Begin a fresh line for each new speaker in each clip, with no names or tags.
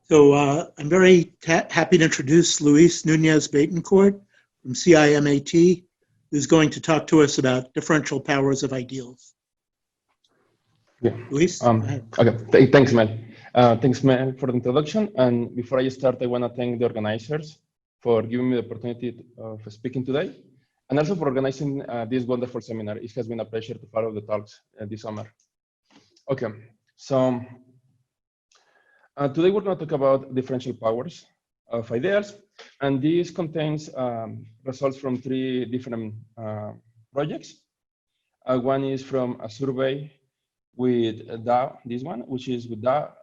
So I'm very happy to introduce Luis Núñez-Betancourt from CIMAT, who's going to talk to us about differential powers of ideals.
Yeah.
Luis?
Okay. Thanks, Mel. Thanks, Mel, for the introduction. And before I start, I want to thank the organizers for giving me the opportunity of speaking today, and also for organizing this wonderful seminar. It has been a pleasure to follow the talks this summer. Okay, so today we're going to talk about differential powers of ideals, and this contains results from 3 different projects. One is from a survey with Dow, this one, which is with Dow,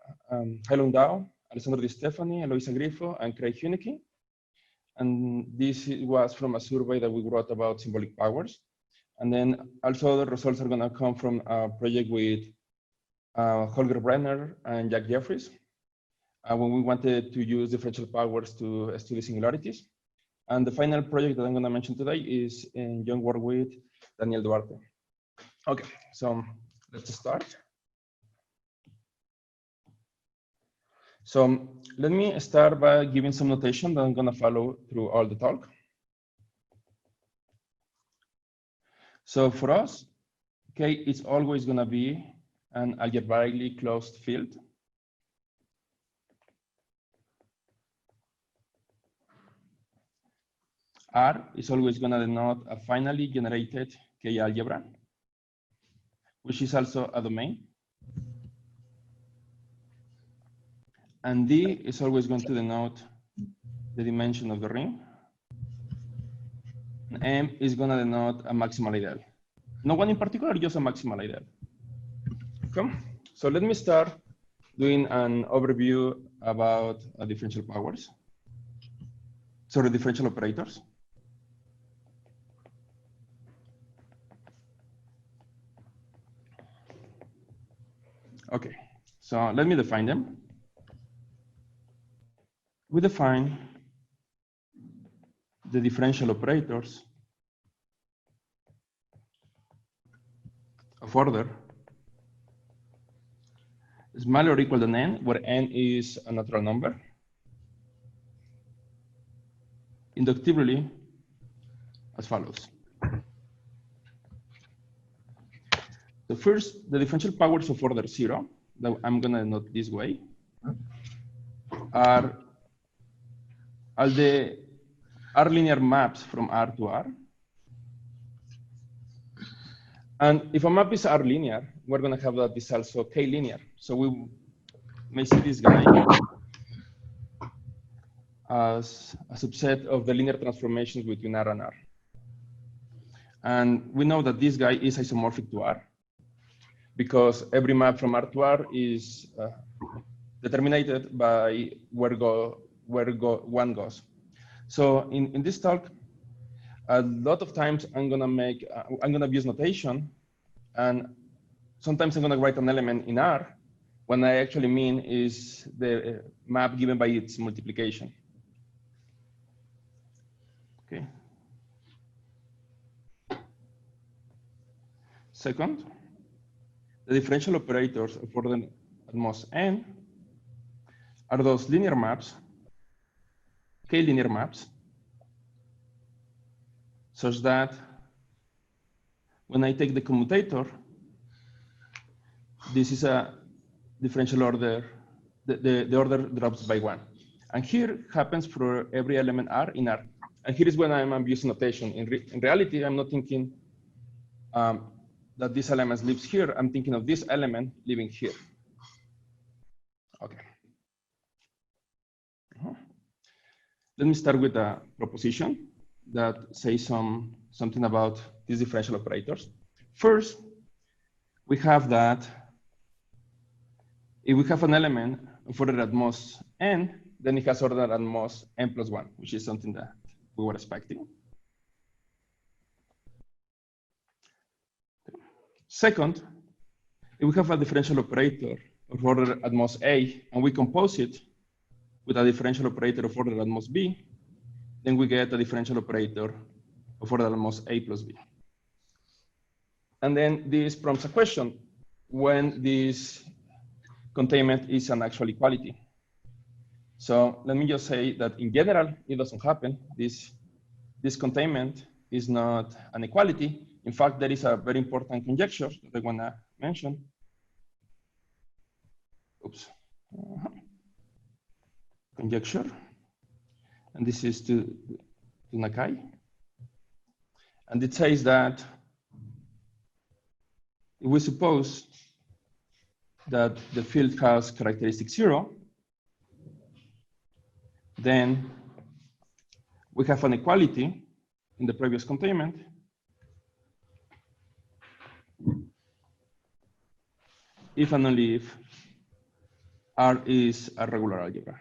Hylon Dow, Alessandro Di Stefani, Eloisa Griffo, and Craig Hunicke. And this was from a survey that we wrote about symbolic powers. And then also the results are going to come from a project with Holger Brenner and Jack Jeffries, when we wanted to use differential powers to study singularities. And the final project that I'm going to mention today is in joint work with Daniel Duarte. Okay, so let's start. So let me start by giving some notation that I'm going to follow through all the talk. So for us, K is always going to be an algebraically closed field. R is always going to denote a finally generated K algebra, which is also a domain. And D is always going to denote the dimension of the ring. And M is going to denote a maximal ideal. No one in particular, just a maximal ideal. Okay. So let me start doing an overview about differential powers. Sorry, differential operators. Okay, so let me define them. We define the differential operators of order smaller or equal than n, where n is a natural number, inductively as follows. So first, the differential powers of order 0, that I'm going to note this way, are linear maps from R to R. And if a map is R linear, we're going to have that is also K linear. So we may see this guy as a subset of the linear transformations between R and R. And we know that this guy is isomorphic to R, because every map from R to R is determined by where one goes. So in this talk, a lot of times I'm gonna use notation, and sometimes I'm gonna write an element in R when I actually mean is the map given by its multiplication. Okay. Second, the differential operators of order at most n are those linear maps, K linear maps, such that when I take the commutator, this is a differential order, the order drops by 1. And here happens for every element R in R. And here is when I'm using notation. In reality, I'm not thinking that this element lives here. I'm thinking of this element living here. Okay. Let me start with a proposition that says something about these differential operators. First, we have that if we have an element of order at most n, then it has order at most n plus 1, which is something that we were expecting. Second, if we have a differential operator of order at most a, and we compose it with a differential operator of order at most b, then we get a differential operator of order at most a plus b. And then this prompts a question: when this containment is an actual equality. So let me just say that in general, it doesn't happen. This containment is not an equality. In fact, there is a very important conjecture that I want to mention. Oops. Conjecture. And this is to Nakai. And it says that if we suppose that the field has characteristic 0, then we have an equality in the previous containment if and only if R is a regular algebra.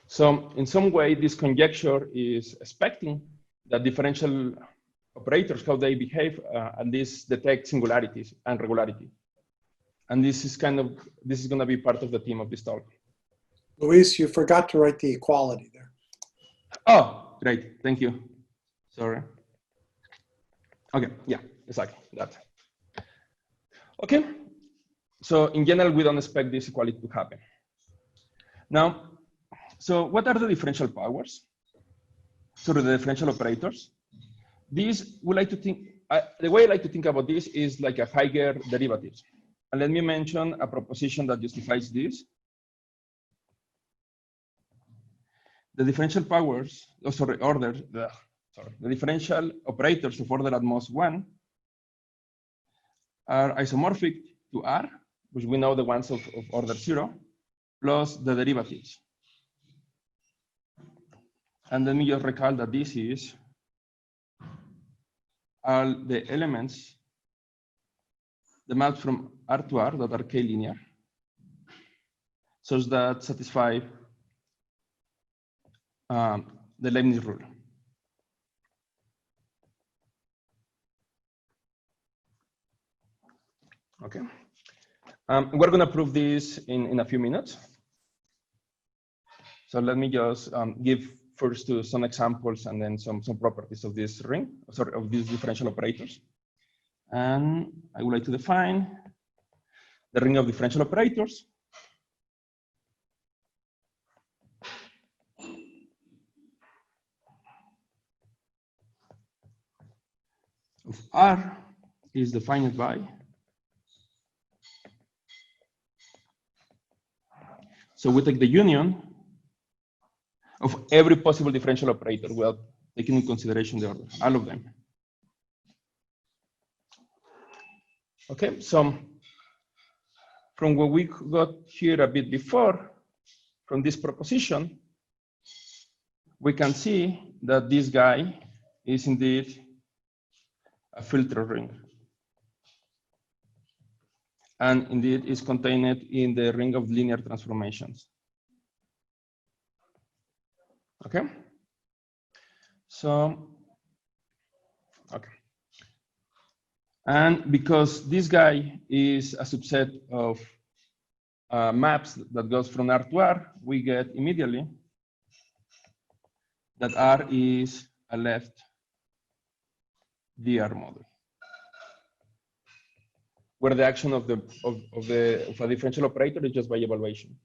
So in some way, this conjecture is expecting that differential operators, how they behave, and this detect singularities and regularity. And this is going to be part of the theme of this talk.
Luis, you forgot to write the equality there.
Oh, great. Thank you. Sorry. Okay. Yeah, exactly that. Okay. So in general, we don't expect this equality to happen. Now, so what are the differential powers? So the differential operators. These we like to think. The way I like to think about this is like a higher derivatives. And let me mention a proposition that justifies this. The differential powers, the differential operators of order at most 1 are isomorphic to R, which we know the ones of order 0, plus the derivatives. And let me just recall that this is all the elements, the maps from R to R that are k-linear, such that satisfy the Leibniz rule. Okay. We're going to prove this in a few minutes. So let me just give first to some examples and then some properties of this ring, sorry, of these differential operators. And I would like to define the ring of differential operators. Of R is defined by so we take the union of every possible differential operator without taking into consideration the order, all of them. Okay, so from what we got here a bit before, from this proposition, we can see that this guy is indeed a filter ring. And indeed is contained in the ring of linear transformations. Okay. So, okay. And because this guy is a subset of maps that goes from R to R, we get immediately that R is a left DR model, where the action of a differential operator is just by evaluation.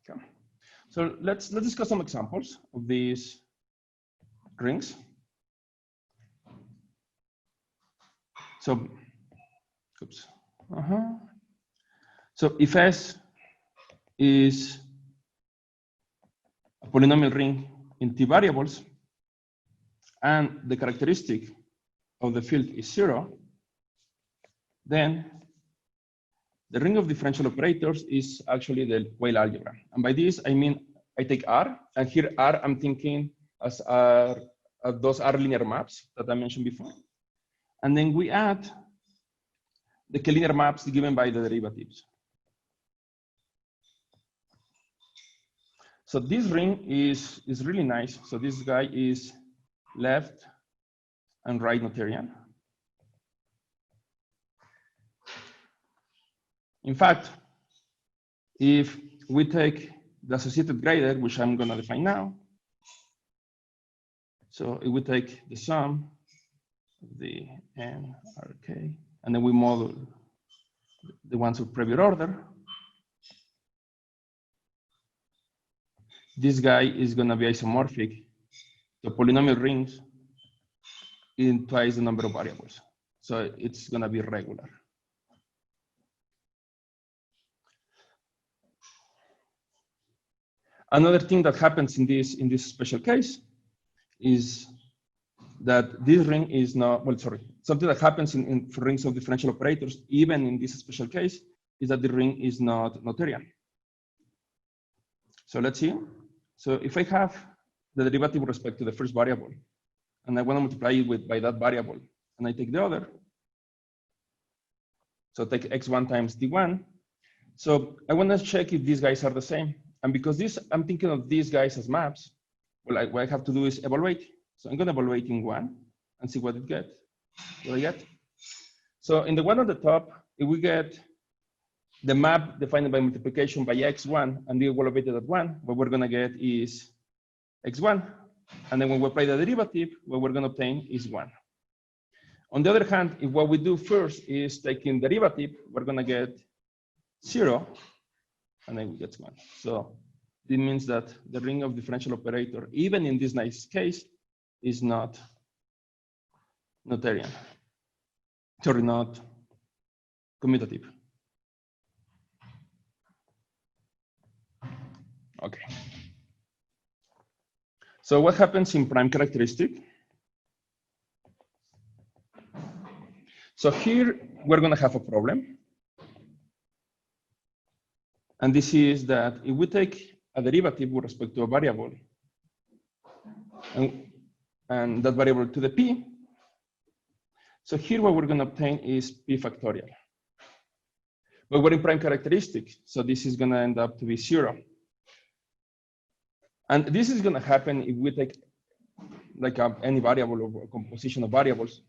Okay. So let's discuss some examples of these rings. So, oops. So if S is a polynomial ring in T variables, and the characteristic of the field is 0, then the ring of differential operators is actually the Weyl algebra. And by this, I mean, I take R, and here R, I'm thinking as those R linear maps that I mentioned before. And then we add the k-linear maps given by the derivatives. So this ring is really nice. So this guy is left and right Noetherian. In fact, if we take the associated graded, which I'm going to define now, so if we take the sum of the nRk, and then we model the ones of previous order. This guy is going to be isomorphic to polynomial rings in twice the number of variables. So it's going to be regular. Another thing that happens in this special case is that this ring is not, well, sorry, something that happens in rings of differential operators, even in this special case, is that the ring is not Noetherian. So let's see. So if I have the derivative with respect to the first variable, and I want to multiply it by that variable, and I take the other, so take x1 times d1. So I want to check if these guys are the same. And because I'm thinking of these guys as maps, well, what I have to do is evaluate. So I'm going to evaluate in one and see what I get. So in the one at the top, if we get the map defined by multiplication by x1 and we evaluate it at 1, what we're going to get is x1. And then when we apply the derivative, what we're going to obtain is 1. On the other hand, if what we do first is taking derivative, we're going to get 0, and then we get 1. So this means that the ring of differential operator, even in this nice case, is not Noetherian. Sorry, not commutative. Okay. So what happens in prime characteristic? So here we're going to have a problem. And this is that if we take a derivative with respect to a variable, and that variable to the p, so here what we're going to obtain is p factorial. But we're in prime characteristic, so this is going to end up to be 0. And this is going to happen if we take like any variable or composition of variables.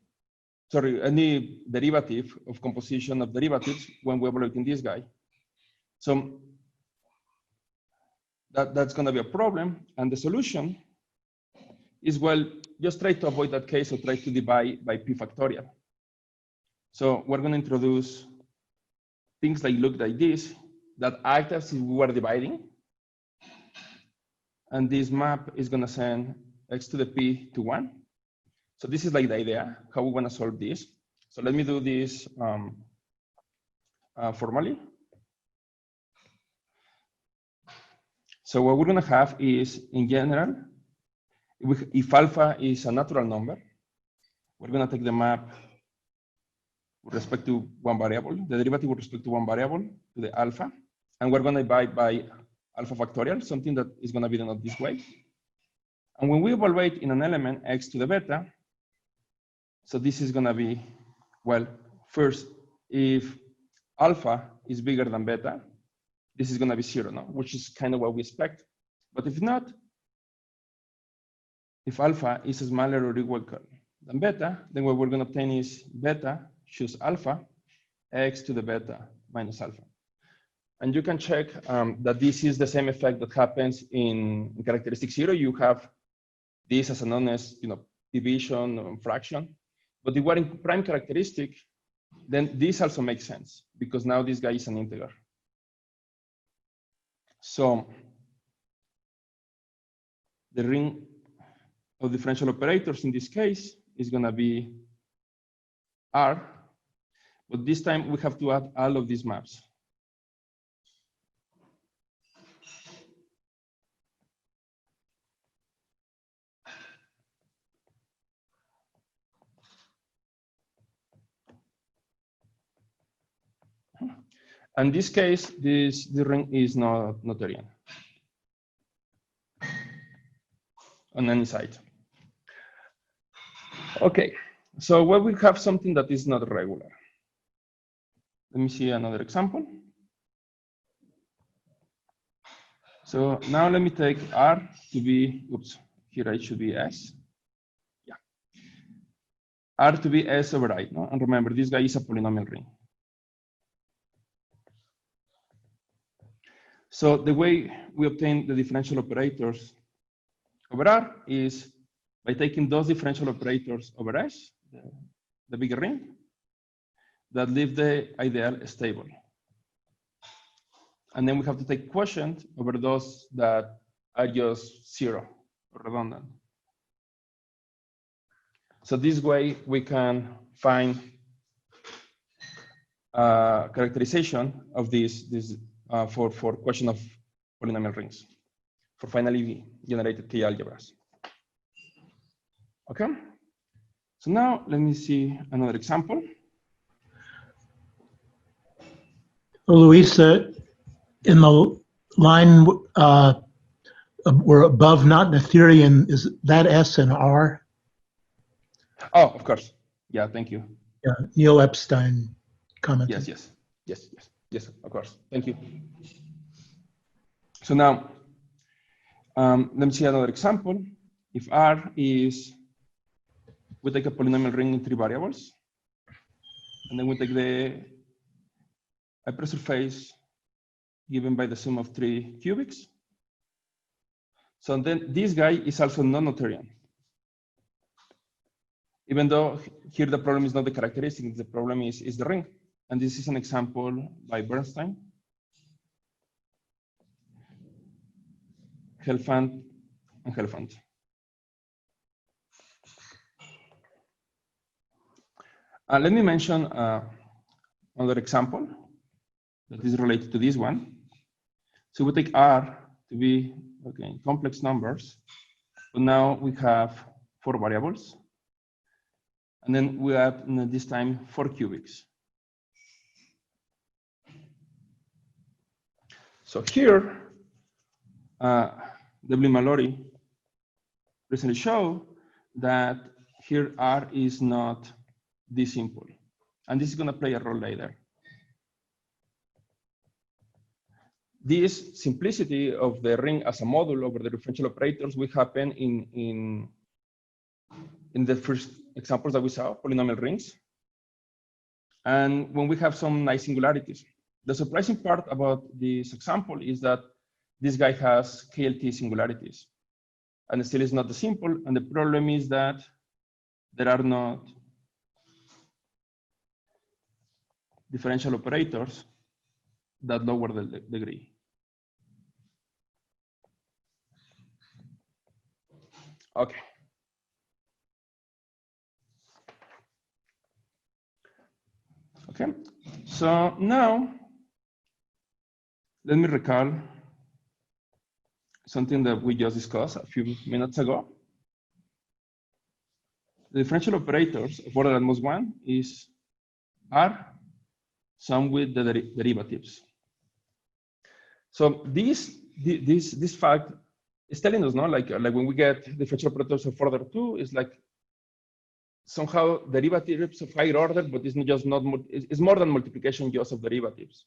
Sorry, any derivative of composition of derivatives when we're evaluating this guy. So that's going to be a problem. And the solution is, well, just try to avoid that case or try to divide by p factorial. So we're going to introduce things like look like this that act as if we were dividing. And this map is going to send x to the p to 1. So this is like the idea, how we want to solve this. So let me do this formally. So what we're going to have is, in general, if alpha is a natural number, we're going to take the map with respect to one variable, the derivative with respect to one variable, to the alpha, and we're going to divide by alpha factorial, something that is going to be done this way. And when we evaluate in an element x to the beta, so this is going to be, well, first, if alpha is bigger than beta, this is going to be 0, no? Which is kind of what we expect. But if not, if alpha is smaller or equal than beta, then what we're going to obtain is beta choose alpha, x to the beta minus alpha. And you can check that this is the same effect that happens in characteristic 0. You have this as an honest, division or fraction. But if we're in prime characteristic, then this also makes sense because now this guy is an integer. So the ring of differential operators in this case is going to be R, but this time we have to add all of these maps. In this case, the ring is not Noetherian on any side. Okay, so when we have something that is not regular. Let me see another example. So now let me take R to be, oops, here it should be S. Yeah. R to be S over I, no? And remember, this guy is a polynomial ring. So the way we obtain the differential operators over R is by taking those differential operators over S, the bigger ring, that leave the ideal stable. And then we have to take quotient over those that are just zero or redundant. So this way we can find characterization of this for quotient of polynomial rings for finally generated K algebras. Okay. So now let me see another example.
Luis, in the line we're above not Noetherian, is that S and R?
Oh, of course. Yeah, thank you.
Yeah, Neil Epstein commented.
Yes, of course. Thank you. So now, let me see another example. If R is, we take a polynomial ring in 3 variables, and then we take the hypersurface given by the sum of 3 cubics. So then this guy is also non-Noetherian. Even though here the problem is not the characteristic, the problem is the ring. And this is an example by Bernstein, Helfand, and Helfand. Let me mention another example that is related to this one. So we take R to be complex numbers, but now we have 4 variables. And then we add this time 4 cubics. So here, Deblin-Mallory recently showed that here R is not this simple. And this is going to play a role later. This simplicity of the ring as a module over the differential operators will happen in the first examples that we saw, polynomial rings. And when we have some nice singularities. The surprising part about this example is that this guy has KLT singularities. And it still is not the simple. And the problem is that there are not differential operators that lower the degree. Okay. Okay, so now let me recall something that we just discussed a few minutes ago. The differential operators of order n minus 1 is R sum with the derivatives. So this fact is telling us, no, like when we get differential operators of order 2, it's like somehow derivatives of higher order, but it's just not, it's more than multiplication just of derivatives.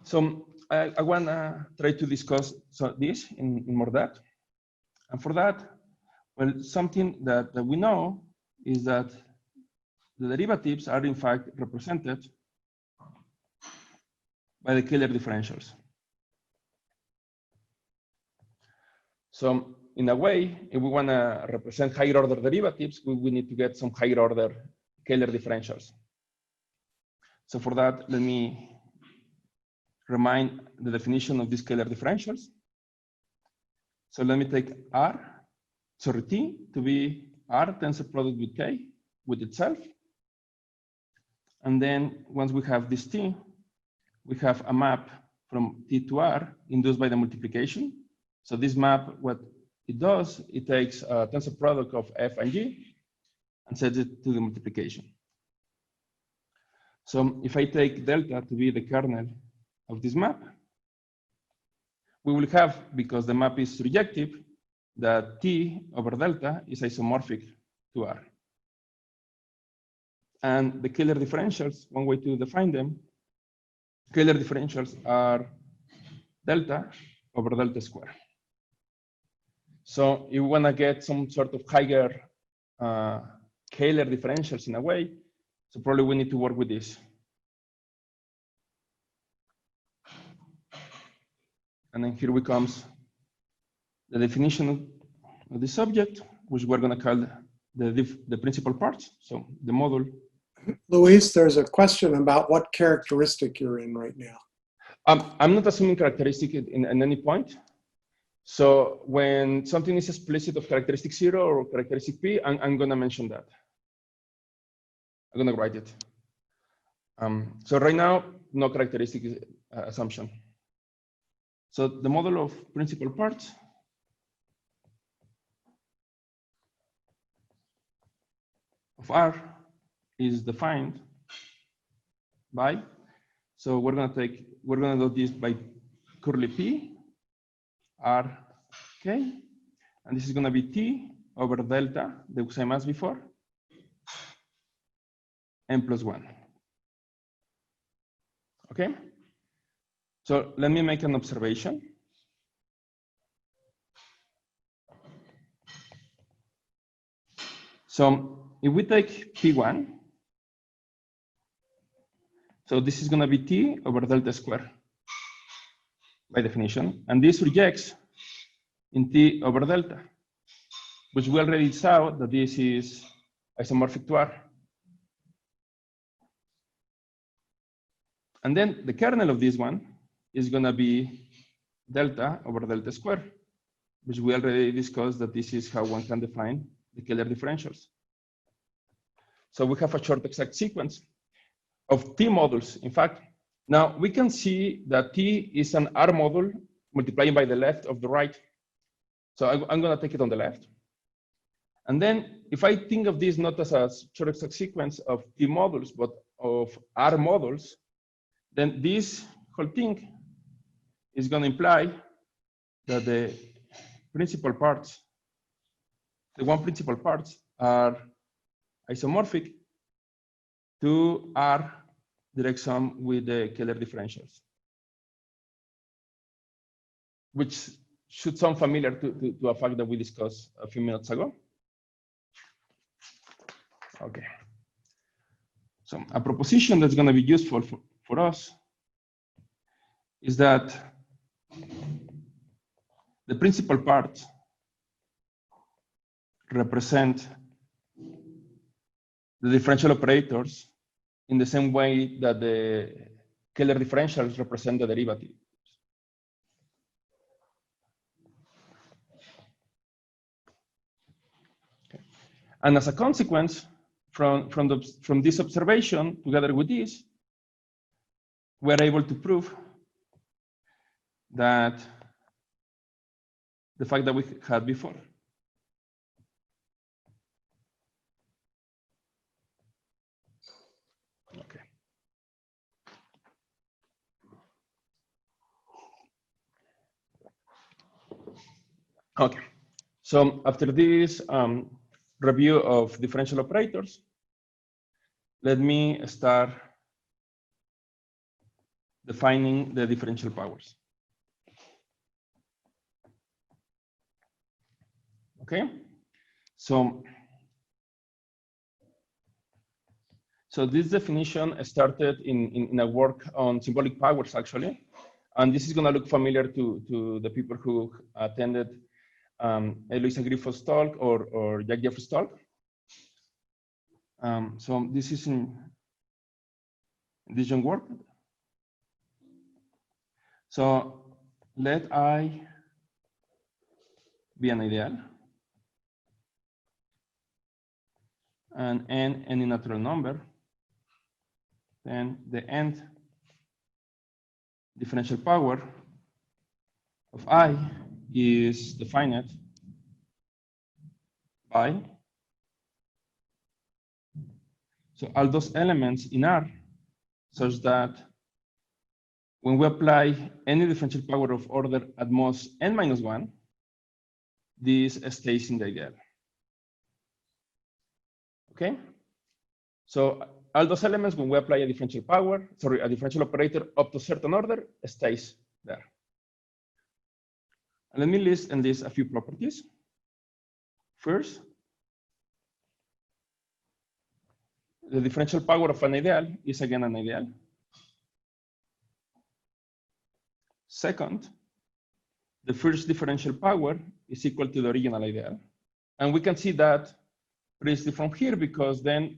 So I want to try to discuss this in more depth. And for that, well, something that we know is that the derivatives are in fact represented by the Scalar differentials. So in a way, if we want to represent higher order derivatives, we need to get some higher order Scalar differentials. So for that, let me remind the definition of these Scalar differentials. So let me take T to be R tensor product with K with itself. And then once we have this T, we have a map from T to R induced by the multiplication. So this map, what it does, it takes a tensor product of F and G and sets it to the multiplication. So if I take delta to be the kernel of this map, we will have, because the map is surjective, that T over delta is isomorphic to R. And the Scalar differentials, one way to define them, Scalar differentials are delta over delta square. So if we want to get some sort of higher Scalar differentials in a way, so probably we need to work with this. And then here comes the definition of the subject, which we're going to call the principal parts. So the module
Luis, there's a question about what characteristic you're in right now.
I'm not assuming characteristic in any point. So when something is explicit of characteristic 0 or characteristic P, I'm going to mention that. I'm going to write it. So right now, no characteristic assumption. So the model of principal parts of R is defined by, so we're going to do this by curly P, R, K, and this is going to be T over delta, the same as before, n plus 1. Okay? So let me make an observation. So if we take P1, so this is going to be T over delta square by definition, and this rejects in T over delta, which we already saw that this is isomorphic to R. And then the kernel of this one is going to be delta over delta square, which we already discussed that this is how one can define the Scalar differentials. So we have a short exact sequence of T modules. In fact, now we can see that T is an R module multiplying by the left of the right. So I'm going to take it on the left. And then if I think of this not as a short exact sequence of T modules, but of R modules, then this whole thing is going to imply that the principal parts, the one principal parts are isomorphic to R direct sum with the Scalar differentials, which should sound familiar to a fact that we discussed a few minutes ago. Okay. So a proposition that's going to be useful for us is that the principal parts represent the differential operators in the same way that the Scalar differentials represent the derivative. Okay. And as a consequence, from this observation, together with this, we're able to prove that the fact that we had before. Okay. Okay. So after this review of differential operators, let me start defining the differential powers. Okay. So this definition started in a work on symbolic powers, actually. And this is going to look familiar to the people who attended Eloisa Griffo's talk or Jack Jeffrey's talk. So this is in this young work. So let I be an ideal and n any natural number, then the nth differential power of I is defined by, so all those elements in R such that when we apply any differential power of order at most n minus 1, this stays in the ideal. Okay? So all those elements, when we apply a differential power, sorry, a differential operator up to a certain order, stays there. And let me list and list a few properties. First, the differential power of an ideal is again an ideal. Second, the first differential power is equal to the original ideal. And we can see that precisely from here, because then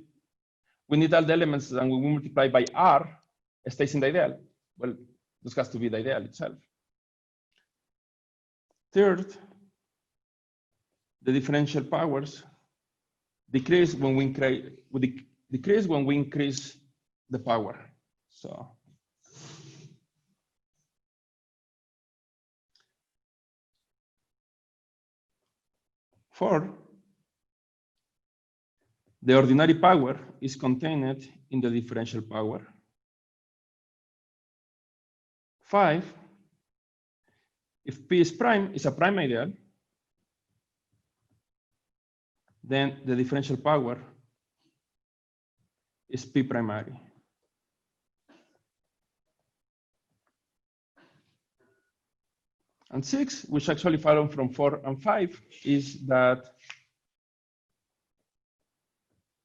we need all the elements, and when we multiply by R, it stays in the ideal. Well, this has to be the ideal itself. Third, the differential powers decrease when we increase the power. So four, the ordinary power is contained in the differential power. 5, if P is a prime ideal, then the differential power is P primary. And 6, which actually follow from 4 and 5, is that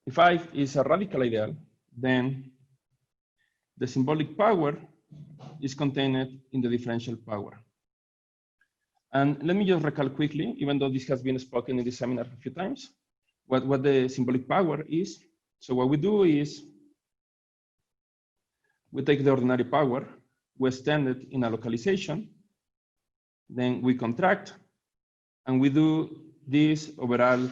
if I is a radical ideal, then the symbolic power is contained in the differential power. And let me just recall quickly, even though this has been spoken in this seminar a few times, what the symbolic power is. So what we do is we take the ordinary power, we extend it in a localization, then we contract, and we do this over all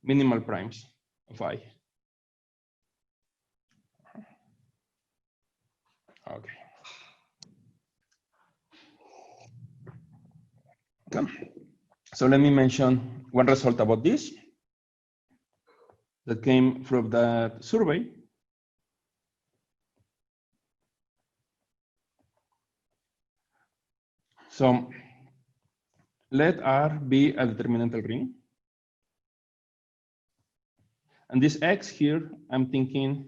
minimal primes of I. Okay. So let me mention one result about this that came from that survey. So let R be a determinantal ring. And this X here, I'm thinking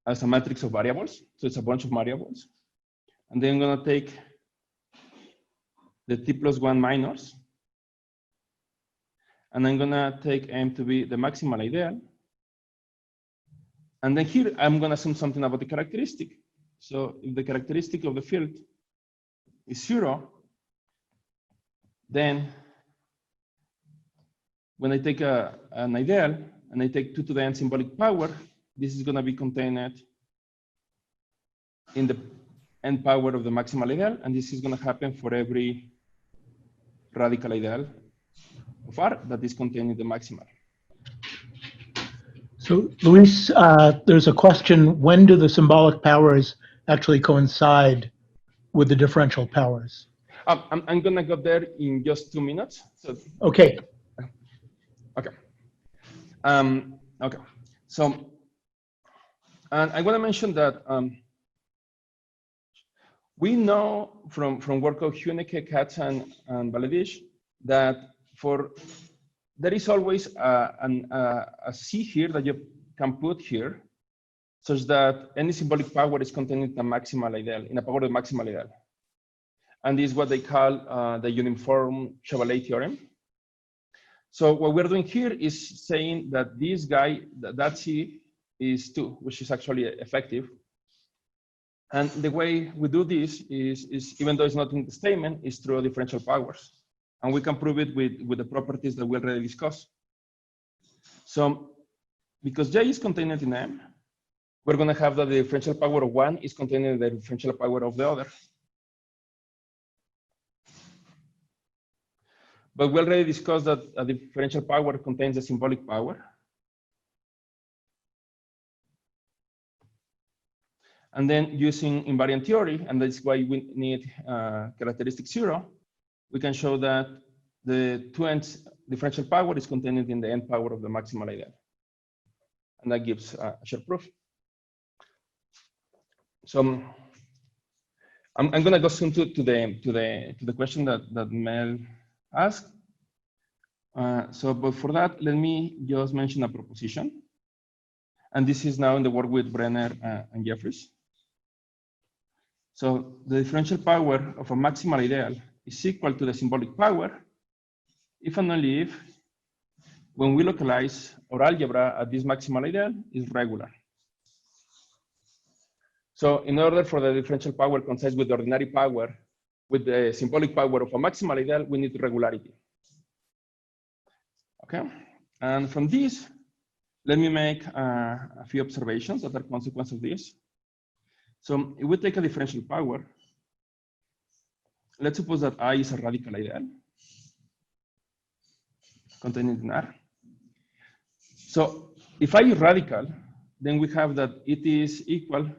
as a matrix of variables. So it's a bunch of variables. And then I'm going to take the T plus 1 minors. And I'm going to take M to be the maximal ideal. And then here, I'm going to assume something about the characteristic. So if the characteristic of the field is 0, then when I take an ideal and I take 2 to the n symbolic power, this is going to be contained in the n power of the maximal ideal, and this is going to happen for every radical ideal of R that is contained in the maximal.
So, Luis, there's a question, when do the symbolic powers actually coincide with the differential powers?
I'm going to go there in just 2 minutes. So,
okay.
Okay. Okay. So, and I want to mention that we know from work of Huneke, Katz, and Baledish that there is always a C here that you can put here, such that any symbolic power is contained in a maximal ideal, in a power of the maximal ideal. And this is what they call the uniform Chevalier theorem. So what we're doing here is saying that this guy, that C is 2, which is actually effective. And the way we do this is even though it's not in the statement, is through differential powers. And we can prove it with the properties that we already discussed. So because J is contained in M, we're going to have that the differential power of 1 is contained in the differential power of the other. But we already discussed that a differential power contains a symbolic power. And then using invariant theory, and that's why we need characteristic 0, we can show that the 2n differential power is contained in the n power of the maximal ideal. And that gives a sheer proof. So I'm going to go soon to the question that Mel asked. But for that, let me just mention a proposition. And this is now in the work with Brenner and Jeffries. So the differential power of a maximal ideal is equal to the symbolic power if and only if, when we localize our algebra at this maximal ideal, is regular. So in order for the differential power coincide with the ordinary power, with the symbolic power of a maximal ideal, we need regularity. Okay, and from this, let me make a few observations that are consequence of this. So if we take a differential power, let's suppose that I is a radical ideal contained in R. So if I is radical, then we have that it is equal to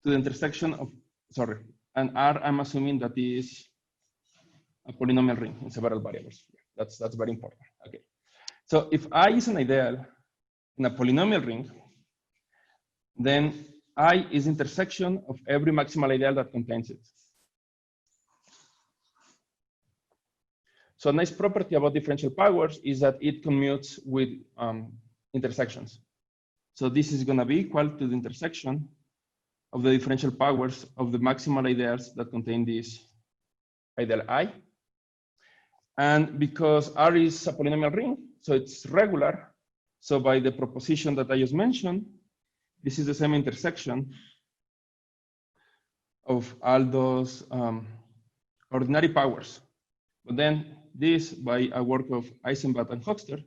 the intersection of, sorry, and R, I'm assuming that is a polynomial ring in several variables. That's very important. Okay. So if I is an ideal in a polynomial ring, then I is intersection of every maximal ideal that contains it. So a nice property about differential powers is that it commutes with intersections. So this is going to be equal to the intersection of the differential powers of the maximal ideals that contain this ideal I. And because R is a polynomial ring, so it's regular. So by the proposition that I just mentioned, this is the same intersection of all those ordinary powers. But then this, by a work of Eisenbach and Hochster,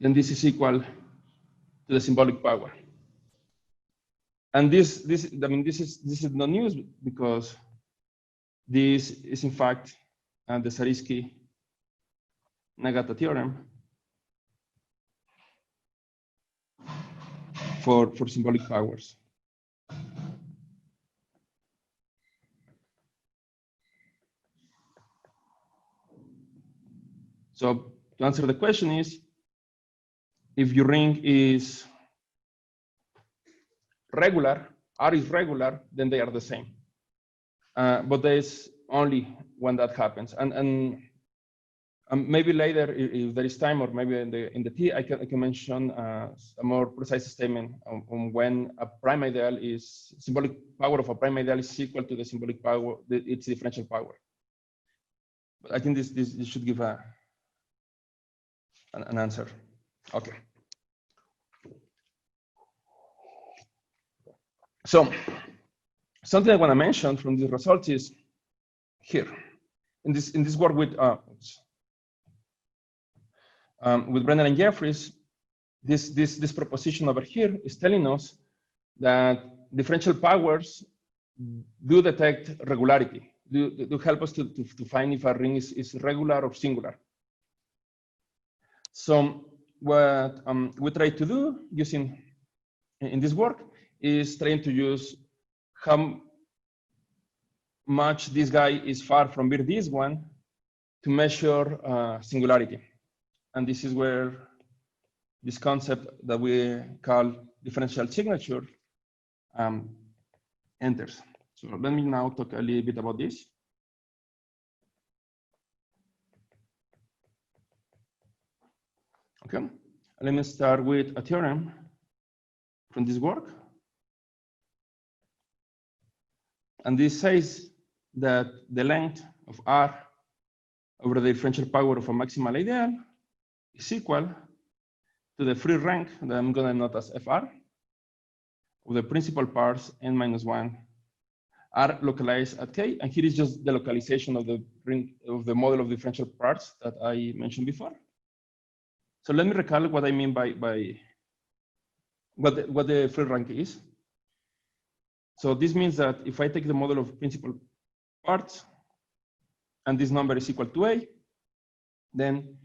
then this is equal to the symbolic power. And this is no news because this is in fact the Zariski-Nagata theorem for symbolic powers. So to answer the question is, if your ring is regular, R is regular, then they are the same. But there's only when that happens. And maybe later, if there is time, or maybe in the T, I can mention a more precise statement on when a prime ideal is, symbolic power of a prime ideal is equal to the symbolic power, its differential power. But I think this should give an answer. Okay. So something I want to mention from these results is here in this work with Brennan and Jeffries. This proposition over here is telling us that differential powers do detect regularity, do help us to find if a ring is regular or singular. So what we try to do using in this work is trying to use how much this guy is far from this one to measure singularity. And this is where this concept that we call differential signature enters. So let me now talk a little bit about this. Okay, let me start with a theorem from this work. And this says that the length of R over the differential power of a maximal ideal is equal to the free rank that I'm going to note as FR of the principal parts n-1 are localized at K. And here is just the localization of the ring of the model of differential parts that I mentioned before. So let me recall what I mean by what the free rank is. So this means that if I take the model of principal parts and this number is equal to A, then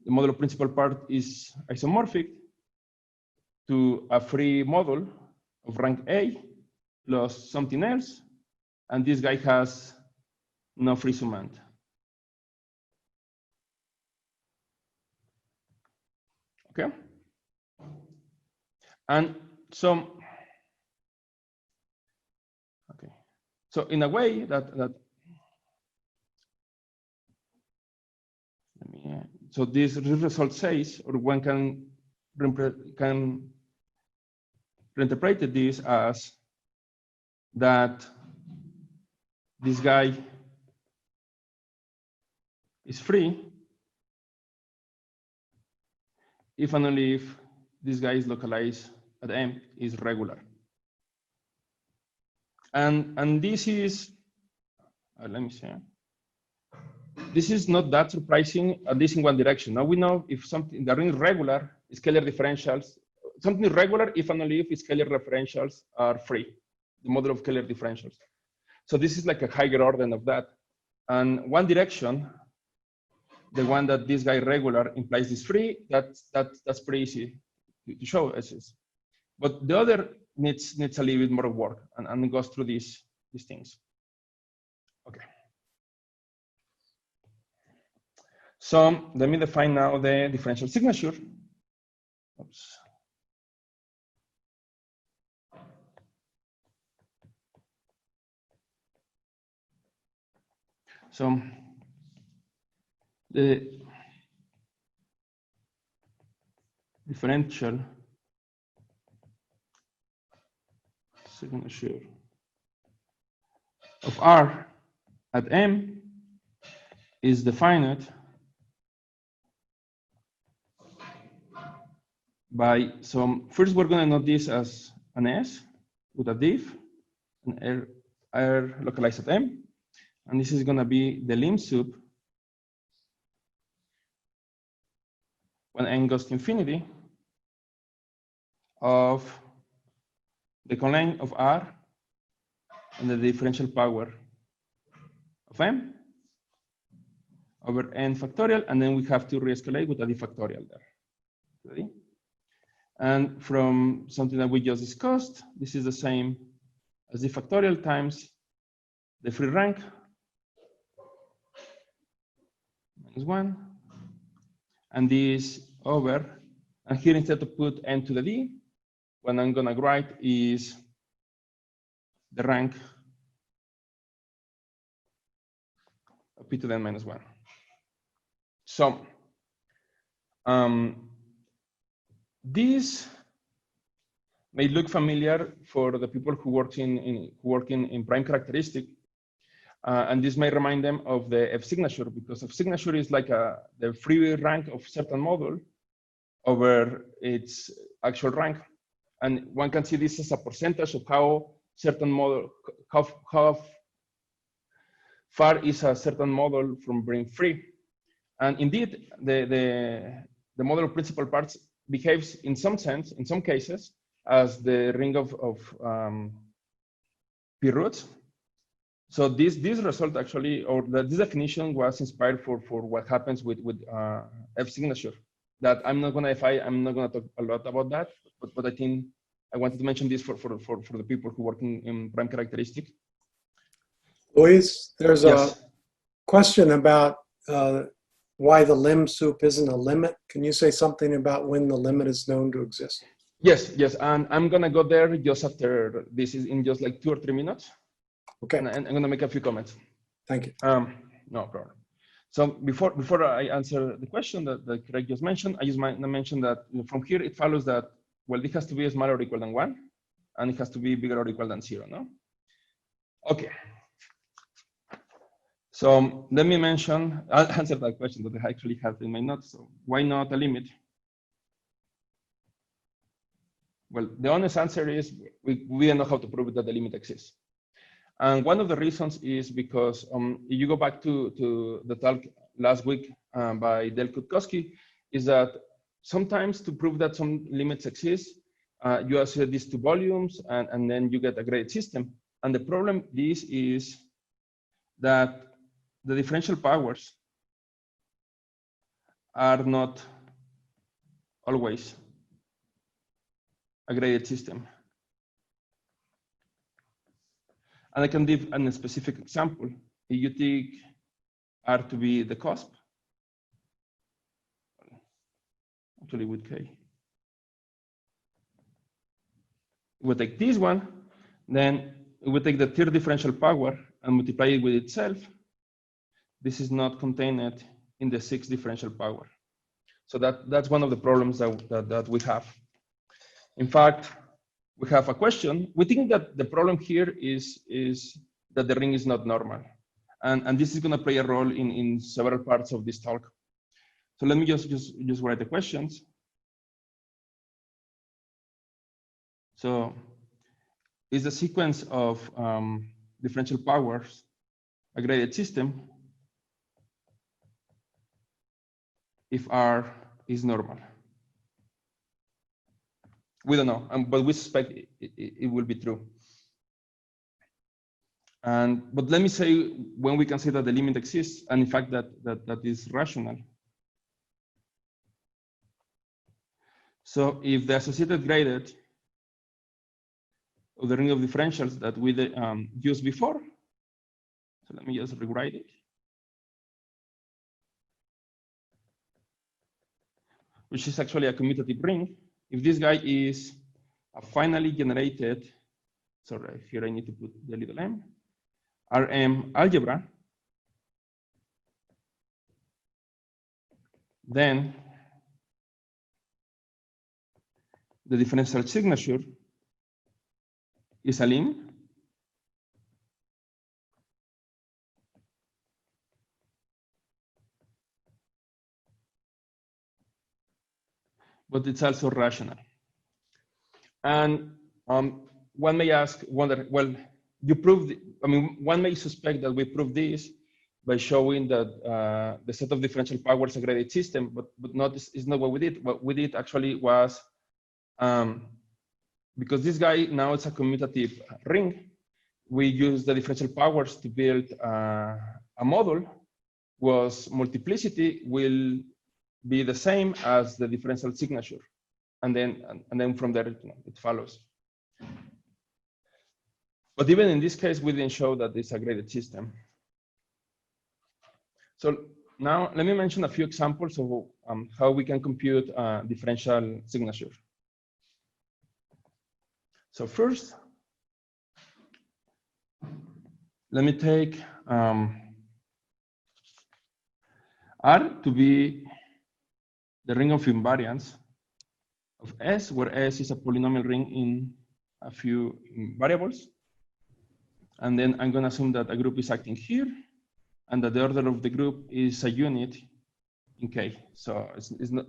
the model of principal part is isomorphic to a free model of rank A plus something else, and this guy has no free summand. Okay? And so, okay. So in a way so this result says, or one can reinterpret this as that this guy is free if and only if this guy is localized at M is regular. And this is, let me see. this is not that surprising, at least in one direction. Now we know if something, the ring is regular, scalar differentials, something is regular if and only if scalar differentials are free, the model of scalar differentials. So this is like a higher order of that. And one direction, the one that this guy regular implies is free, that's pretty easy to show. But the other needs a little bit more work and goes through these things. Okay. So let me define now the differential signature. Oops. So the differential signature of R at M is defined by some, first we're going to note this as an S with a diff, an R localized at M, and this is going to be the lim sup when n goes to infinity of the column of R and the differential power of M over n factorial, and then we have to re-escalate with a d factorial there. Ready? And from something that we just discussed, this is the same as d factorial times the free rank minus 1, and this over, and here instead of put n to the d, what I'm gonna write is the rank of p to the n minus 1. So this may look familiar for the people who work in prime characteristic, and this may remind them of the F signature, because F signature is like the free rank of certain model over its actual rank, and one can see this as a percentage of how certain model, how far is a certain model from being free. And indeed, the model of principal parts behaves in some sense, in some cases, as the ring of p roots. So this result actually, or this definition was inspired for what happens with F signature. That I'm not gonna talk a lot about that, but I think I wanted to mention this for the people who work in prime characteristic.
Luis, there's
Yes.
a question about why the lim sup isn't a limit. Can you say something about when the limit is known to exist?
Yes, and I'm gonna go there just after this, is in just like 2 or 3 minutes.
Okay.
And I'm gonna make a few comments.
Thank you.
No problem. So before I answer the question that Craig just mentioned, I just might mention that from here it follows that, well, it has to be smaller or equal than 1, and it has to be bigger or equal than 0, no? Okay. So let me mention, I'll answer that question that I actually have in my notes. So why not a limit? Well, the honest answer is we don't know how to prove that the limit exists. And one of the reasons is because if you go back to the talk last week by Del Kutkowski, is that sometimes to prove that some limits exist, you associate these two volumes and then you get a graded system. And the problem is that the differential powers are not always a graded system. And I can give a specific example. If you take R to be the cusp, actually with K. We take this one, then we take the third differential power and multiply it with itself. This is not contained in the sixth differential power. So that's one of the problems that we have. In fact, we have a question. We think that the problem here is that the ring is not normal. And this is going to play a role in several parts of this talk. So let me just write the questions. So is the sequence of differential powers a graded system? if R is normal. We don't know, but we suspect it will be true. But let me say when we can say that the limit exists, and in fact that is rational. So if the associated gradient of the ring of differentials that we used before, so let me just rewrite it, which is actually a commutative ring. If this guy is a finally generated, sorry, here I need to put the little m, Rm algebra, then the differential signature is a lim but it's also rational. And one may wonder, well, you proved, one may suspect that we proved this by showing that the set of differential powers is a graded system, but it's not what we did. What we did actually was, because this guy now it's a commutative ring, we used the differential powers to build a model whose multiplicity will be the same as the differential signature. And then from there, it follows. But even in this case, we didn't show that it's a graded system. So now let me mention a few examples of how we can compute differential signature. So first, let me take R to be the ring of invariance of S, where S is a polynomial ring in a few variables. And then I'm going to assume that a group is acting here, and that the order of the group is a unit in K. So it's not,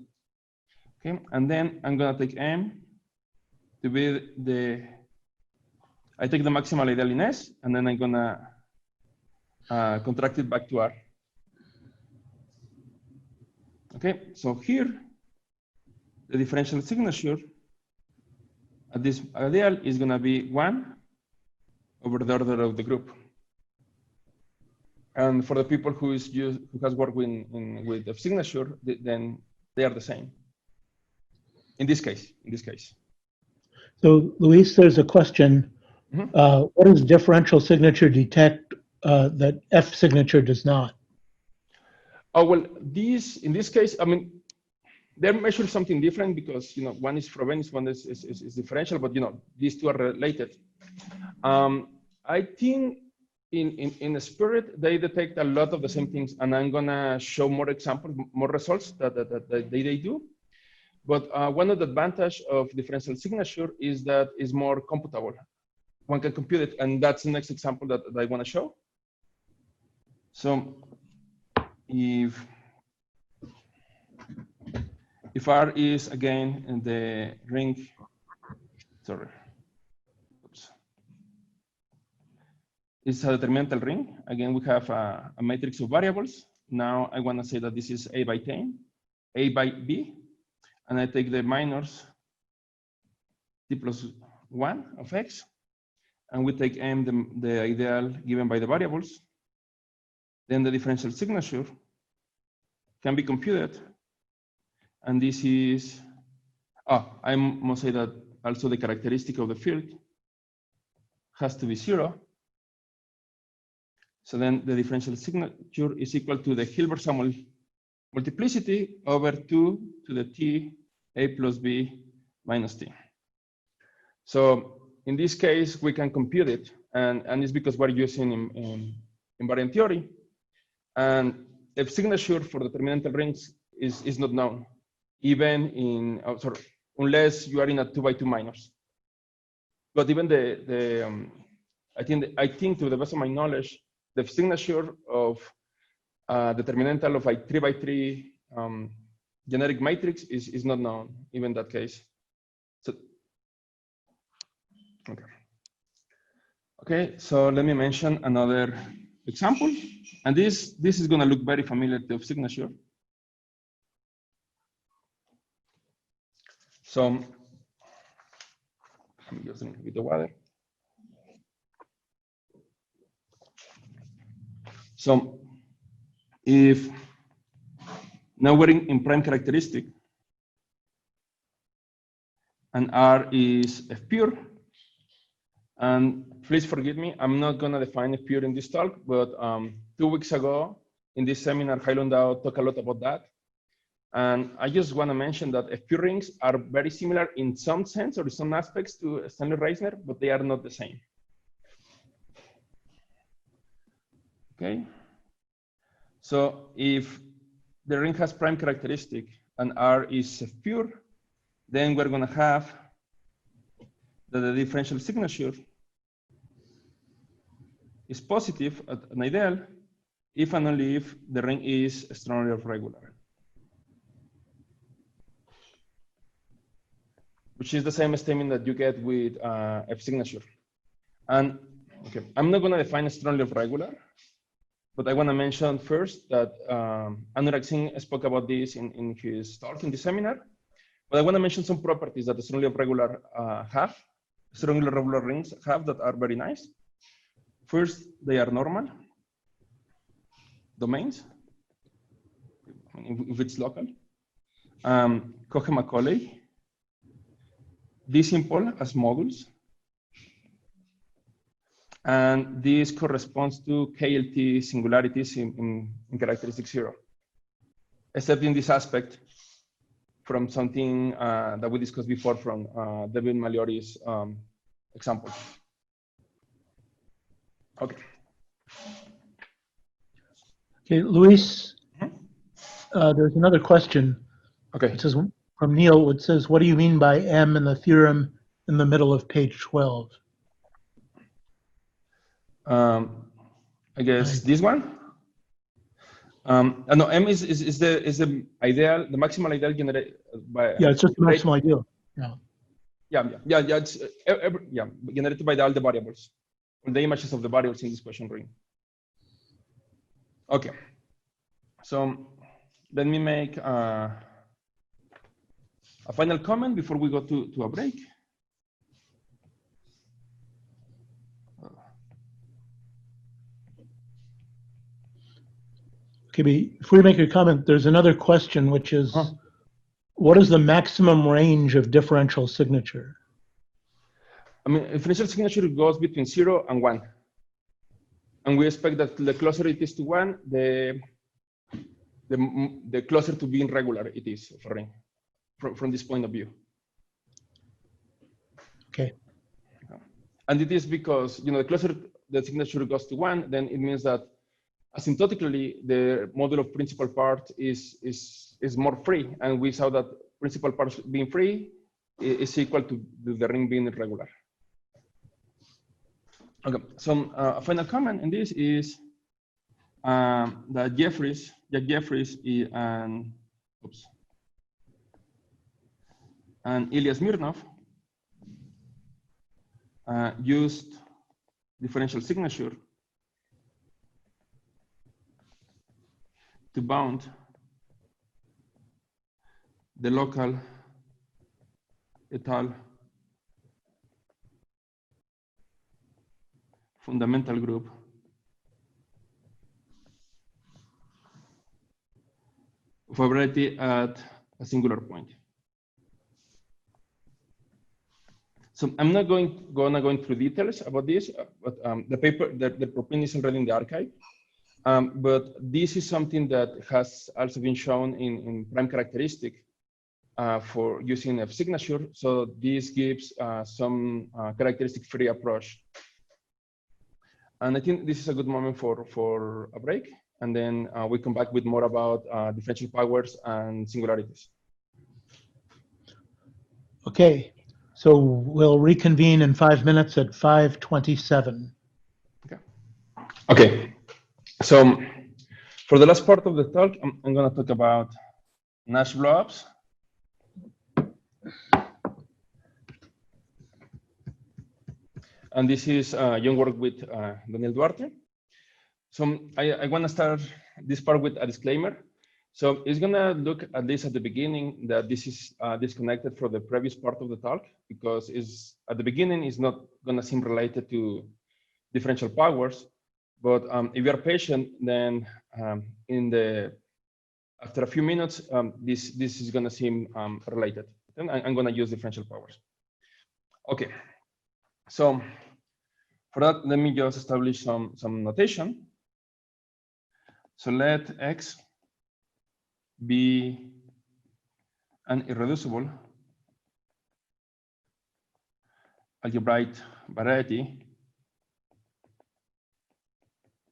okay. And then I'm going to take M to be I take the maximal ideal in S, and then I'm going to contract it back to R. Okay, so here, the differential signature at this ideal is going to be 1 over the order of the group. And for the people who has worked with the signature, then they are the same. In this case.
So, Luis, there's a question.
Mm-hmm.
What does differential signature detect that F signature does not?
Oh, well, in this case, they're measuring something different because, one is Frobenius, one is differential, but, these two are related. I think in the spirit, they detect a lot of the same things, and I'm gonna show more examples, more results that they do. But one of the advantages of differential signature is that it's more computable. One can compute it, and that's the next example that I wanna show. So if R is again in the ring, sorry. It's a determinantal ring. Again, we have a matrix of variables. Now I want to say that this is A by 10, A by B, and I take the minors T plus 1 of X, and we take M, the ideal given by the variables. Then the differential signature can be computed. And this is, I must say that also the characteristic of the field has to be 0. So then the differential signature is equal to the Hilbert-Sum multiplicity over 2 to the T A plus B minus T. So in this case, we can compute it. And it's because we're using invariant theory. And if signature for determinantal rings is not known, even in, unless you are in a 2 by 2 minors. But even I think to the best of my knowledge, the signature of determinantal of a 3 by 3 generic matrix is not known, even in that case. So, okay, so let me mention another example. And this is going to look very familiar to signature. So I'm just drinking a bit of water. So if now we're in prime characteristic, and R is F pure, and please forgive me, I'm not gonna define F pure in this talk, but 2 weeks ago in this seminar, Hailun Dao talked a lot about that. And I just wanna mention that F pure rings are very similar in some sense or in some aspects to Stanley Reisner, but they are not the same. Okay. So if the ring has prime characteristic and R is F pure, then we're going to have that the differential signature is positive at an ideal if and only if the ring is strongly regular, which is the same statement that you get with F signature. And okay, I'm not going to define strongly regular, but I want to mention first that Anurag Singh spoke about this in his talk in the seminar. But I want to mention some properties that the strongly regular strongly regular rings have that are very nice. First, they are normal domains, if it's local. Cohen-Macaulay, D-simple as modules. And this corresponds to KLT singularities in characteristic 0, except in this aspect from something that we discussed before from David Maliori's example. Okay.
Okay, Luis, there's another question.
Okay.
It says from Neil, it says, what do you mean by M in the theorem in the middle of page 12?
I guess this one. No, M is the ideal, the maximal ideal generated by.
Yeah, it's just the maximal ideal. Yeah.
It's generated by all the variables, the images of the variables in this question ring. Okay, so let me make a final comment before we go to a break.
Okay, before we make a comment, there's another question, which is, what is the maximum range of differential signature?
I mean, differential signature goes between 0 and 1. And we expect that the closer it is to 1, the closer to being regular it is of a ring from this point of view.
Okay.
And it is because, the closer the signature goes to 1, then it means that asymptotically, the model of principal part is more free, and we saw that principal part being free is equal to the ring being irregular. Okay, so a final comment in this is that Jack Jeffries and Ilya Smirnov used differential signature to bound the local et al. Fundamental group of a variety at a singular point. So I'm not going through details about this, but the paper, the preprint is already in the archive. But this is something that has also been shown in prime characteristic for using F signature. So this gives some characteristic free approach. And I think this is a good moment for a break. And then we come back with more about differential powers and singularities.
Okay, so we'll reconvene in 5 minutes at 5:27.
Okay. So for the last part of the talk, I'm going to talk about Nash blowups. And this is young work with Daniel Duarte. So I want to start this part with a disclaimer. So it's gonna look, at least at the beginning, that this is disconnected from the previous part of the talk, because it's, at the beginning it's not gonna seem related to differential powers. But if you are patient, then after a few minutes, this is gonna seem related. Then I'm gonna use differential powers. Okay, so for that, let me just establish some notation. So let X be an irreducible algebraic variety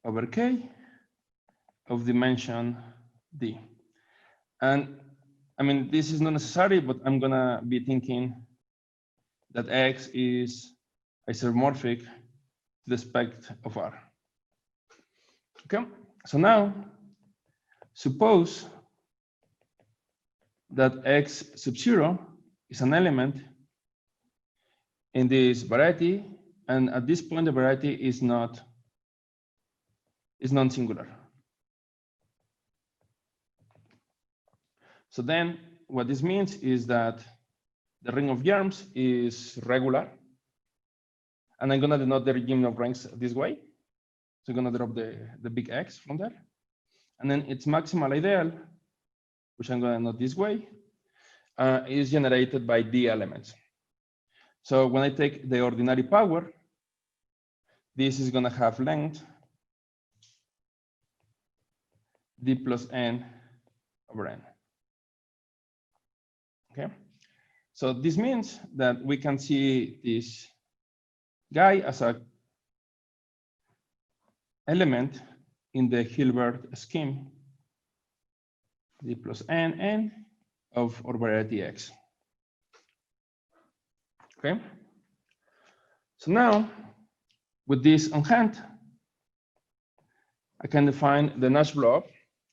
over K of dimension D. And I mean, this is not necessary, but I'm gonna be thinking that X is isomorphic to the spec of R. Okay, so now suppose that X sub 0 is an element in this variety, and at this point the variety is non-singular. So then what this means is that the ring of germs is regular, and I'm gonna denote the ring of rings this way. So I'm gonna drop the big X from there. And then its maximal ideal, which I'm gonna note this way, is generated by D elements. So when I take the ordinary power, this is gonna have length D plus N over N. Okay, so this means that we can see this guy as a element in the Hilbert scheme D plus N of our variety X. Okay, so now with this on hand, I can define the Nash blob.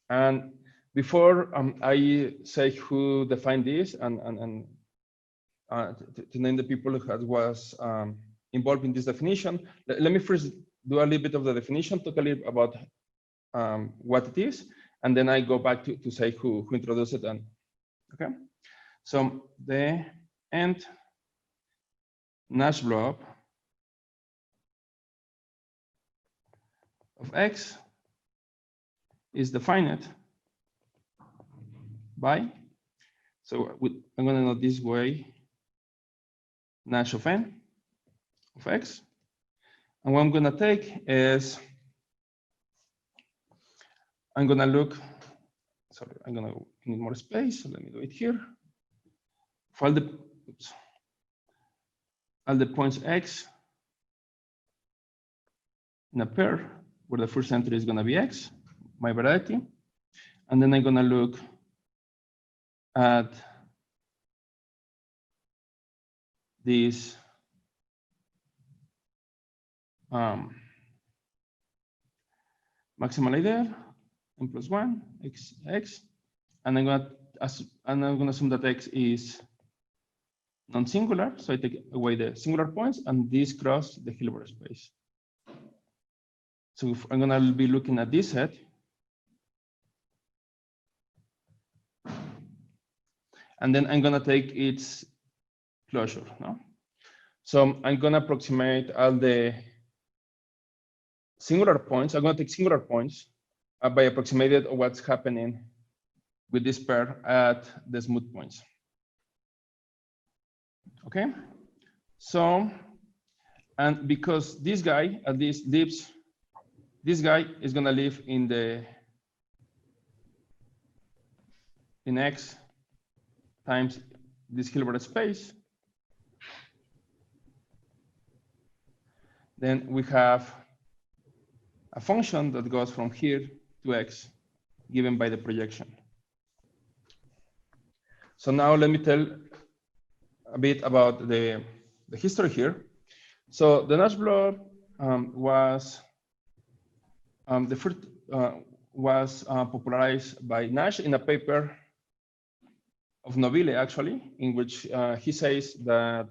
And before I say who defined this and to name the people who was involved in this definition, let me first do a little bit of the definition, talk a little about what it is, and then I go back to say who introduced it. And okay, so the end Nash blob of X is defined by, so I'm going to note this way, Nash of N of X. And what I'm going to take is, I'm going to look, sorry, I'm going to need more space, so let me do it here. For all the points X in a pair, where the first entry is going to be X, my variety. And then I'm going to look at this maximal ideal n plus 1 x, and I'm going to assume that X is non-singular, so I take away the singular points, and this cross the Hilbert space. So if I'm going to be looking at this set, and then I'm going to take its closure. No? So I'm going to approximate all the singular points. I'm going to take singular points by approximating what's happening with this pair at the smooth points. Okay, so, and because this guy at least lives, this guy is going to live in X times this Hilbert space, then we have a function that goes from here to X given by the projection. So now let me tell a bit about the history here. So the Nash blob was the first popularized by Nash in a paper of Nobile, actually, in which he says that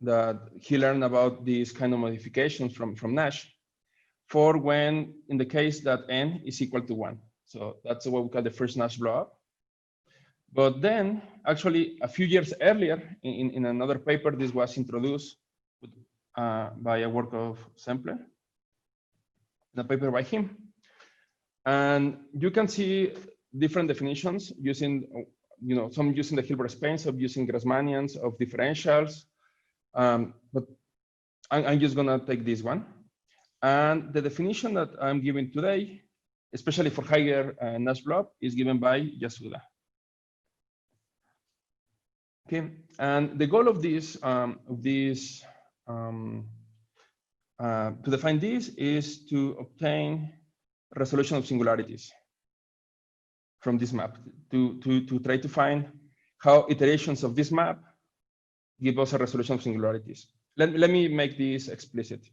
that he learned about these kind of modifications from Nash for when, in the case that n is equal to 1. So that's what we call the first Nash blow-up. But then, actually, a few years earlier, in another paper, this was introduced by a work of Sampler, the paper by him. And you can see different definitions using, some using the Hilbert space, some using Grassmannians of differentials. But I'm just gonna take this one. And the definition that I'm giving today, especially for higher Nash blob, is given by Yasuda. Okay, and the goal of this, to define this is to obtain resolution of singularities from this map, to try to find how iterations of this map give us a resolution of singularities. Let me make this explicit.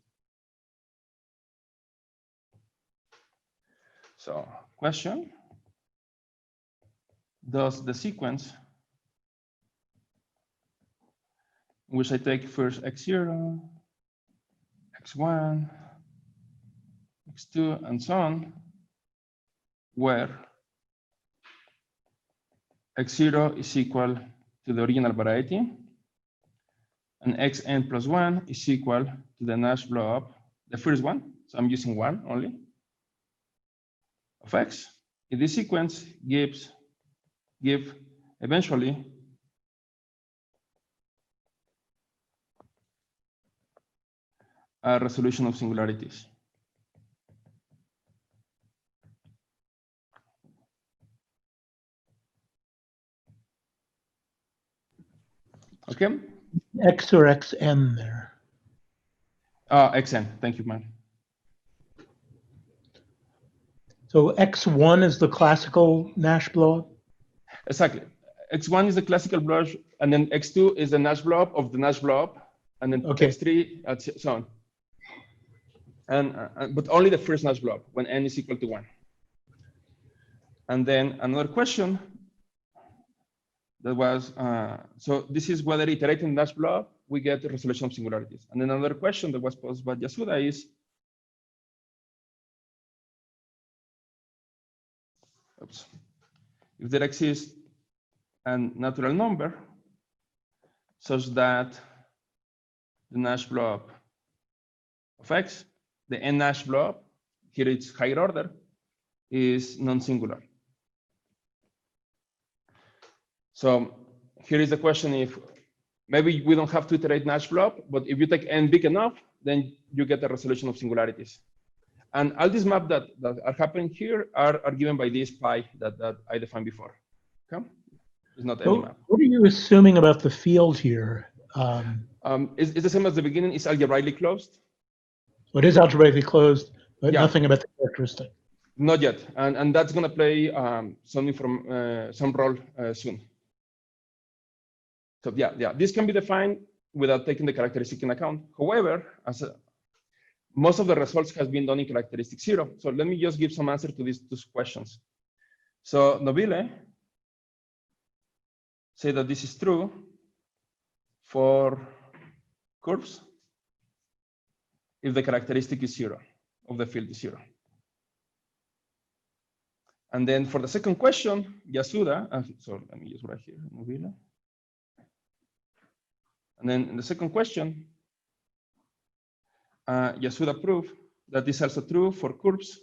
So, question: does the sequence in which I take first x0, x1, x2, and so on, where x0 is equal to the original variety, and xn plus 1 is equal to the Nash blow-up, the first one, so I'm using 1 only, of x, if this sequence give eventually a resolution of singularities. Okay.
X or XN there?
XN, thank you, man.
So X1 is the classical Nash blow-up?
Exactly. X1 is the classical blush, and then X2 is the Nash blow-up of the Nash blow-up, and then
Okay.
X3, and so on. And but only the first Nash blow-up when n is equal to 1. And then another question that was, so this is whether iterating Nash blow-up, we get the resolution of singularities. And then another question that was posed by Yasuda is, if there exists a natural number such that the Nash blow-up of x, the n Nash blow-up, here it's higher order, is non-singular. So here is the question: if maybe we don't have to iterate Nash blob, but if you take n big enough, then you get a resolution of singularities. And all these maps that are happening here are given by this pi that I defined before. Okay, it's not any map.
What are you assuming about the field here?
It's the same as the beginning. It's algebraically closed.
It is algebraically closed, but
Yeah.
nothing about the characteristic.
Not yet, and that's going to play some role soon. So yeah, this can be defined without taking the characteristic in account. However, most of the results has been done in characteristic 0. So let me just give some answer to these two questions. So Nobile say that this is true for curves if the characteristic is 0, of the field is 0. And then for the second question, Yasuda, so let me just write here, Nobile. And then in the second question, Yasuda proved that this is also true for curves,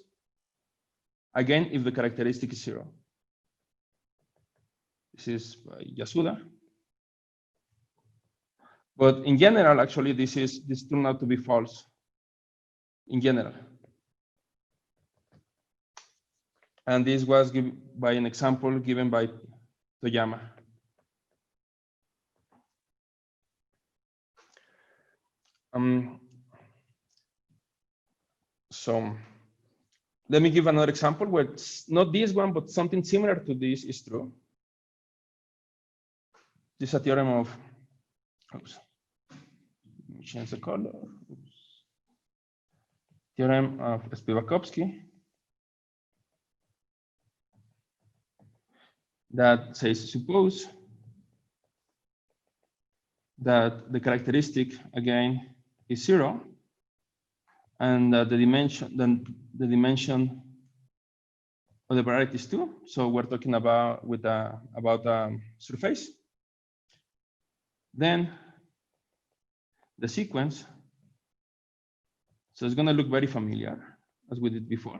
again, if the characteristic is 0. This is by Yasuda. But in general, actually, this turned out to be false in general. And this was given by an example given by Toyama. So let me give another example where it's not this one, but something similar to this is true. This is a theorem of, oops, let me change the color. Oops. Theorem of Spivakovsky that says, suppose that the characteristic again is 0, and the dimension of the varieties too. So we're talking about surface. Then the sequence. So it's going to look very familiar as we did before.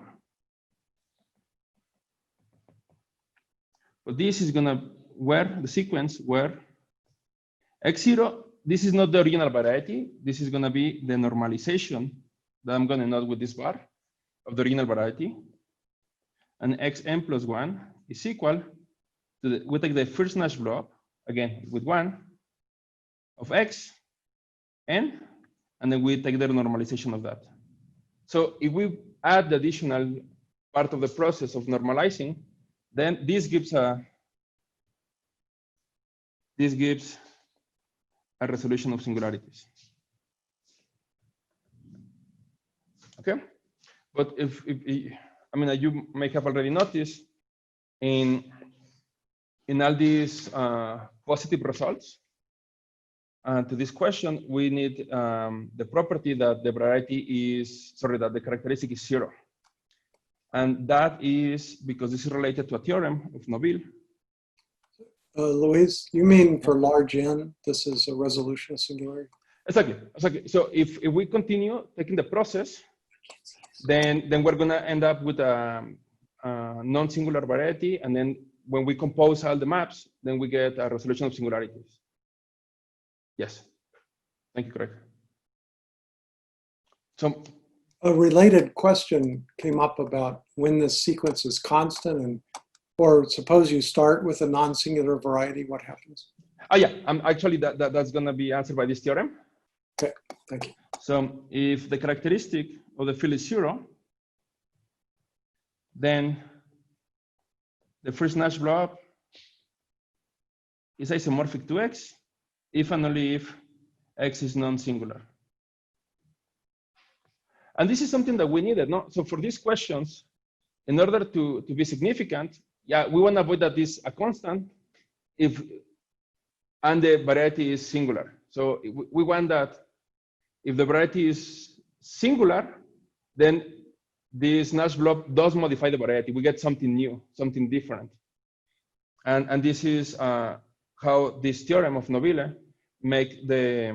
But this is going to where the sequence where x0, this is not the original variety. This is going to be the normalization that I'm going to note with this bar of the original variety. And xn plus 1 is equal to we take the first Nash blob, again, with 1 of x, n, and then we take the normalization of that. So if we add the additional part of the process of normalizing, then this gives a resolution of singularities. Okay, but if I mean, you may have already noticed in all these positive results to this question, we need the property that the variety is, sorry, that the characteristic is 0. And that is because this is related to a theorem of Nobile.
Luis, you mean for large n, this is a resolution of singularity?
Exactly, exactly. So if we continue taking the process, then we're going to end up with a non-singular variety. And then when we compose all the maps, then we get a resolution of singularities. Yes, thank you, Craig. So
a related question came up about when this sequence is constant, and or suppose you start with a non-singular variety, what happens?
Oh yeah, actually that's going to be answered by this theorem.
Okay, thank you.
So if the characteristic of the field is 0, then the first Nash blob is isomorphic to x if and only if x is non-singular. And this is something that we needed. No? So for these questions, in order to be significant, yeah, we want to avoid that this a constant and the variety is singular. So we want that if the variety is singular, then this Nash blob does modify the variety. We get something new, something different. And this is how this theorem of Nobile make the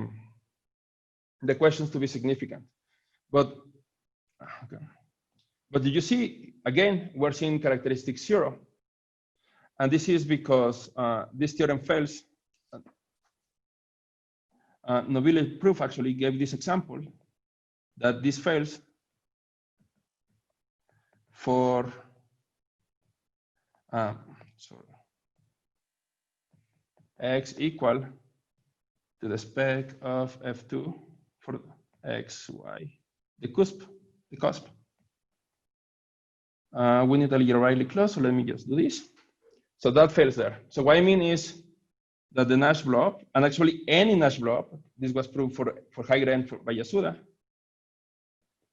questions to be significant. But okay. But did you see, again, we're seeing characteristic 0. And this is because this theorem fails. Nobile proof actually gave this example that this fails for x equal to the spec of f2 for x, y, the cusp. We need a little Rayleigh clause, so let me just do this. So that fails there. So what I mean is that the Nash blob, and actually any Nash blob, this was proved for higher end by Yasuda,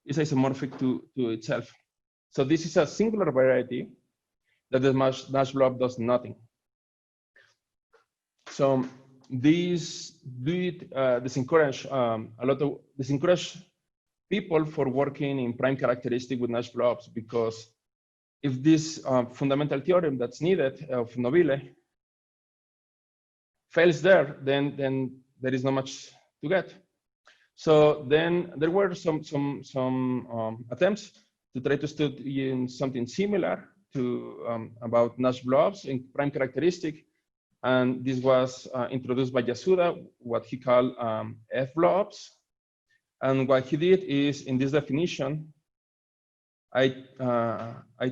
is isomorphic to itself. So this is a singular variety that the Nash blob does nothing. So this encourage people for working in prime characteristic with Nash blobs, because if this fundamental theorem that's needed of Nobile fails there, then there is not much to get. So then there were some attempts to try to study something similar to about Nash blobs in prime characteristic, and this was introduced by Yasuda, what he called F blobs. And what he did is, in this definition, I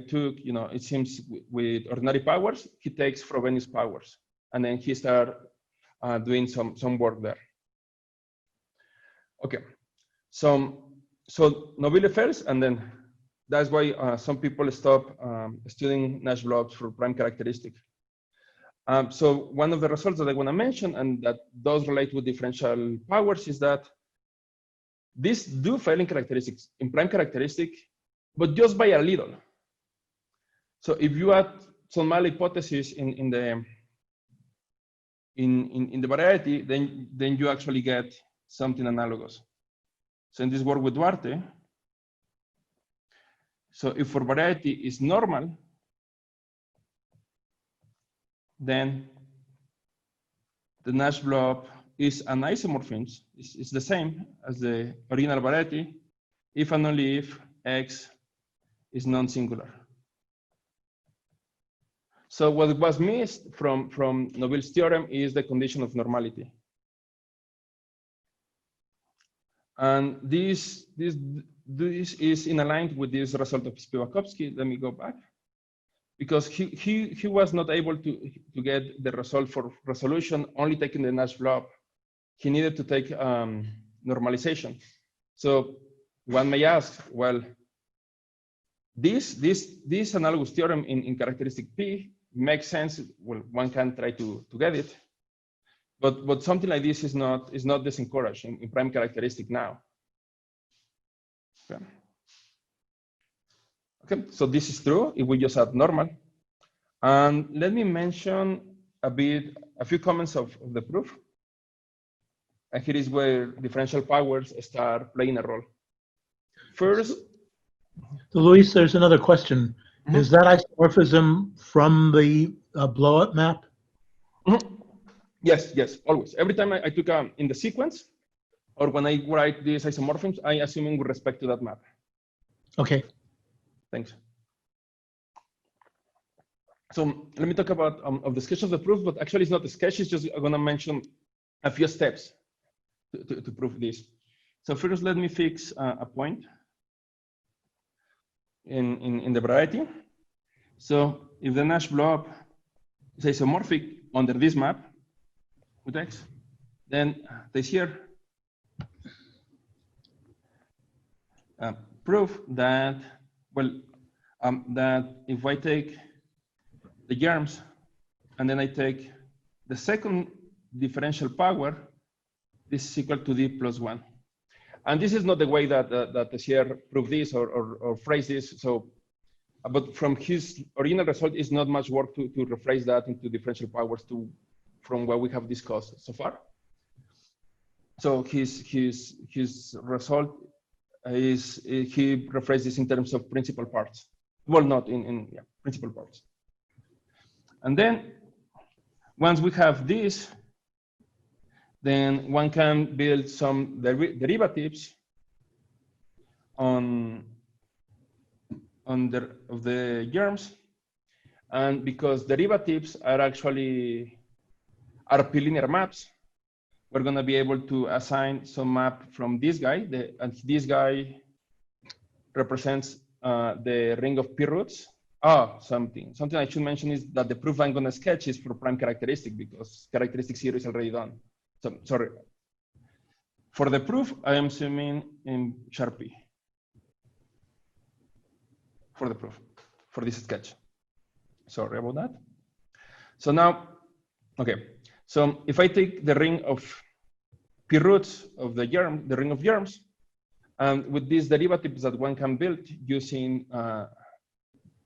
took, it seems with ordinary powers, he takes Frobenius powers, and then he started doing some work there. Okay, so Nobile fails, and then that's why some people stop studying Nash blobs for prime characteristic. So one of the results that I want to mention, and that does relate with differential powers, is that these do fail in characteristics, in prime characteristic, but just by a little. So if you add some null hypothesis in the variety, then you actually get something analogous. So in this work with Duarte, so if for variety is normal, then the Nash blob is an isomorphism. It's the same as the original variety if and only if X is non-singular. So what was missed from Noville's theorem is the condition of normality. And this is in aligned with this result of Spivakowski. Let me go back. Because he was not able to get the result for resolution only taking the Nash blob. He needed to take normalization. So one may ask, well, this analogous theorem in characteristic P makes sense. Well, one can try to get it, but something like this is not disencouraged in prime characteristic now. Okay, so this is true if we just add normal. And let me mention a few comments of the proof. And here is where differential powers start playing a role. First,
So Luis, there's another question. Is that isomorphism from the blow-up map?
Yes, always. Every time I took in the sequence, or when I write these isomorphisms, I assume with respect to that map.
Okay.
Thanks. So let me talk about of the sketch of the proof, but actually it's not a sketch. It's just I'm going to mention a few steps to prove this. So first, let me fix a point in the variety. So if the Nash blob is isomorphic under this map with X, then this here prove that, well, that if I take the germs and then I take the second differential power, this is equal to d plus 1. And this is not the way that Tessier proved this or phrased this. So, but from his original result, it's not much work to rephrase that into differential powers from what we have discussed so far. So his result is he rephrased this in terms of principal parts. Well, not in principal parts. And then once we have this, then one can build some derivatives of the germs. And because derivatives are actually p-linear maps, we're going to be able to assign some map from this guy, and this guy represents the ring of p-roots. Something I should mention is that the proof I'm going to sketch is for prime characteristic because characteristic 0 is already done. So, sorry. For the proof, I am assuming in Sharpie. For the proof, for this sketch. Sorry about that. So now, okay. So if I take the ring of p-roots of the germ, the ring of germs, and with these derivatives that one can build using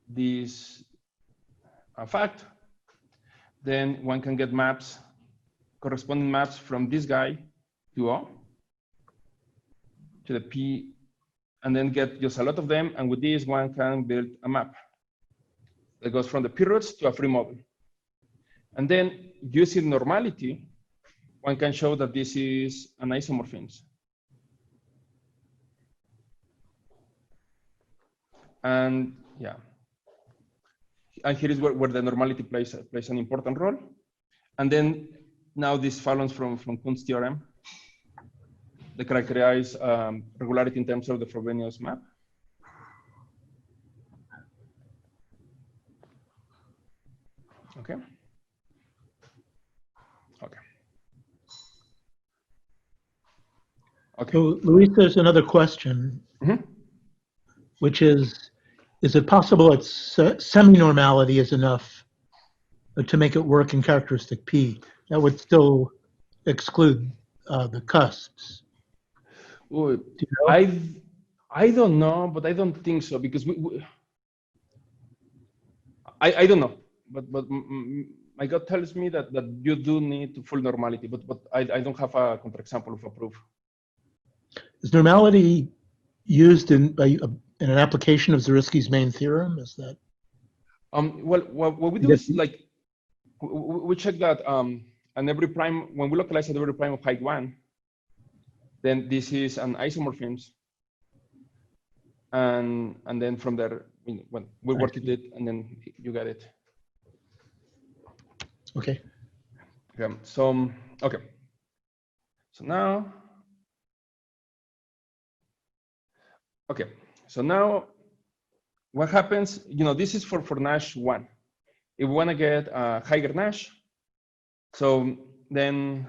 this fact, then one can get maps, corresponding maps from this guy to O, to the P, and then get just a lot of them. And with this, one can build a map that goes from the p-roots to a free model. And then using normality, one can show that this is an isomorphism. And yeah. And here is where the normality plays an important role. And then now this follows from Kuhn's theorem, the characterized regularity in terms of the Frobenius map. Okay.
So, Luis, there's another question, which is it possible that semi-normality is enough to make it work in characteristic P? That would still exclude the cusps.
Ooh,
Do you know?
I don't know, but I don't think so because I don't know, but my gut tells me that you do need full normality, but I don't have a counterexample of a proof.
Is normality used in an application of Zariski's main theorem? Is that?
Well, what we do is like we check that and every prime, when we localize at every prime of height 1, then this is an isomorphism. And then from there, when we work with it, and then you get it.
Okay.
Okay. So okay. So now, okay. So now, what happens? This is for Nash 1. If we want to get a higher Nash, so then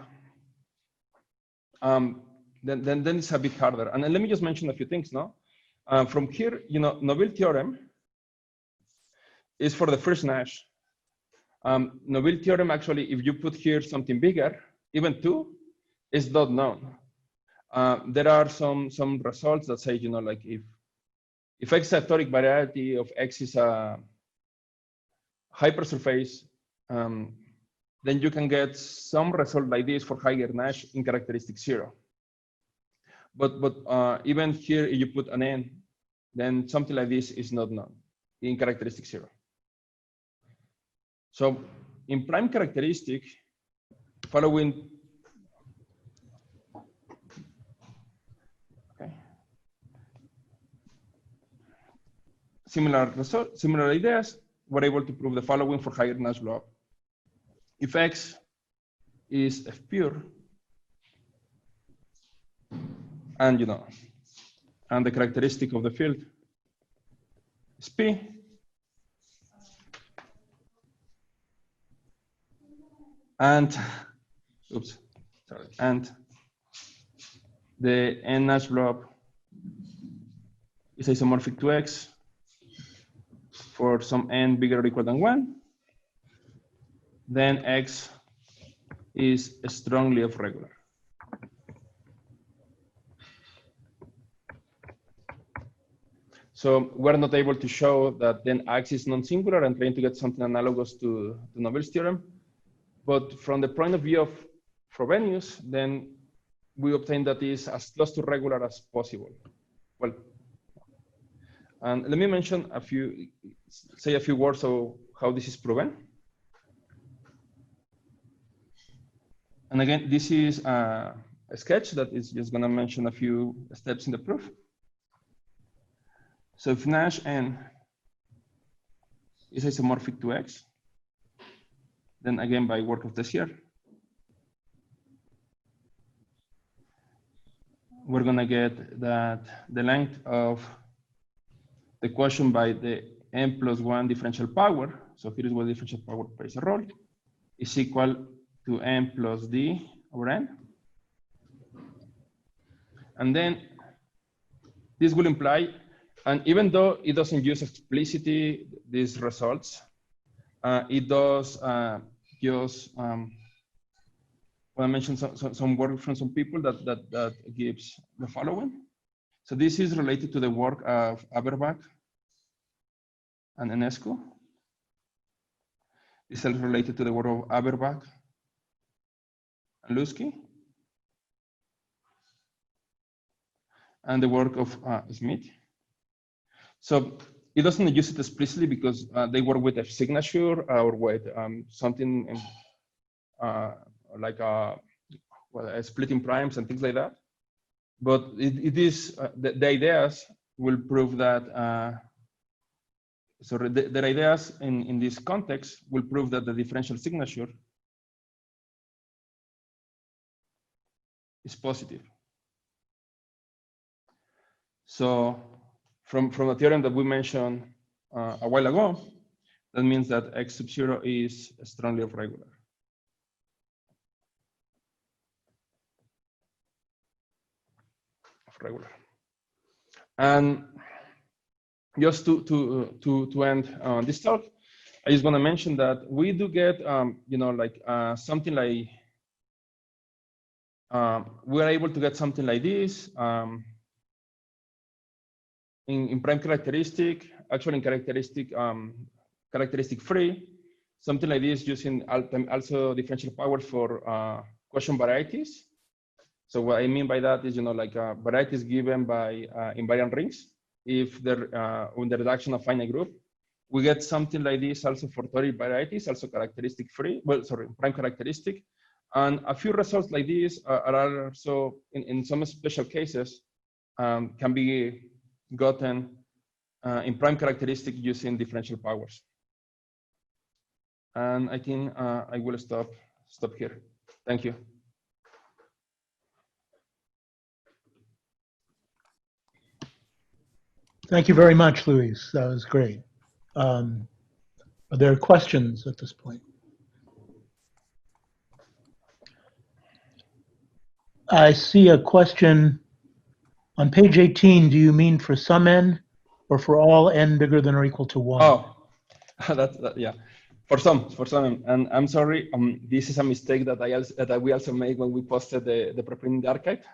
it's a bit harder. And then let me just mention a few things now. From here, Noville theorem is for the first Nash. Noville theorem, actually, if you put here something bigger, even 2, is not known. There are some results that say, like if X is a toric variety of X is a hypersurface, then you can get some result like this for higher Nash in characteristic 0. But even here, if you put an N, then something like this is not known in characteristic 0. So in prime characteristic, following, okay, similar ideas, we're able to prove the following for higher Nash blob. If X is F pure, and and the characteristic of the field is P, and the N Nash blob is isomorphic to X for some N bigger or equal than 1, then X is strongly off-regular. So we're not able to show that then X is non-singular and trying to get something analogous to Noville's theorem. But from the point of view of Frobenius, then we obtain that is as close to regular as possible. Well, and let me mention say a few words of how this is proven. And again, this is a sketch that is just going to mention a few steps in the proof. So if Nash N is isomorphic to X, then again by work of Tessier, we're going to get that the length of the quotient by the n plus 1 differential power, so here is where differential power plays a role, is equal to n plus d over n. And then this will imply, and even though it doesn't use explicitly these results, it does use, well, I mentioned some work from some people that gives the following. So this is related to the work of Aberbach and Enescu. This is related to the work of Aberbach and Lusky, and the work of Smith. So it doesn't use it explicitly because they work with a signature or with something like splitting primes and things like that. But it is, the ideas will prove that, so the ideas in this context will prove that the differential signature is positive. So from the theorem that we mentioned a while ago, that means that X sub 0 is strongly off-regular. And just to end this talk, I just want to mention that we do get, something like, we are able to get something like this in prime characteristic, actually in characteristic free, something like this using also differential powers for quotient varieties. So what I mean by that is, varieties given by invariant rings if they're on the reduction of finite group. We get something like this also for toric varieties, also characteristic free, well, sorry, prime characteristic. And a few results like this are also, in some special cases, can be gotten in prime characteristic using differential powers. And I think I will stop here. Thank you.
Thank you very much, Luis. That was great. Are there questions at this point? I see a question on page 18. Do you mean for some n or for all n bigger than or equal to 1?
Oh, yeah. For some, and I'm sorry. This is a mistake that we also made when we posted the preprint in the archive.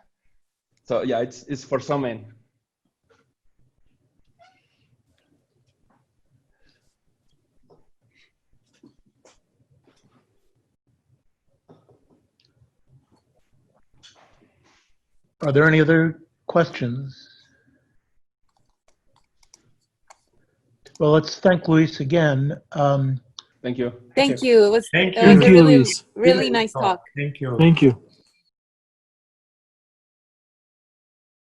So yeah, it's for some n.
Are there any other questions? Well, let's thank Luis again.
Thank you.
Thank you. It was
Thank
a
you,
really,
Luis.
really nice talk.
Thank you.
Thank you.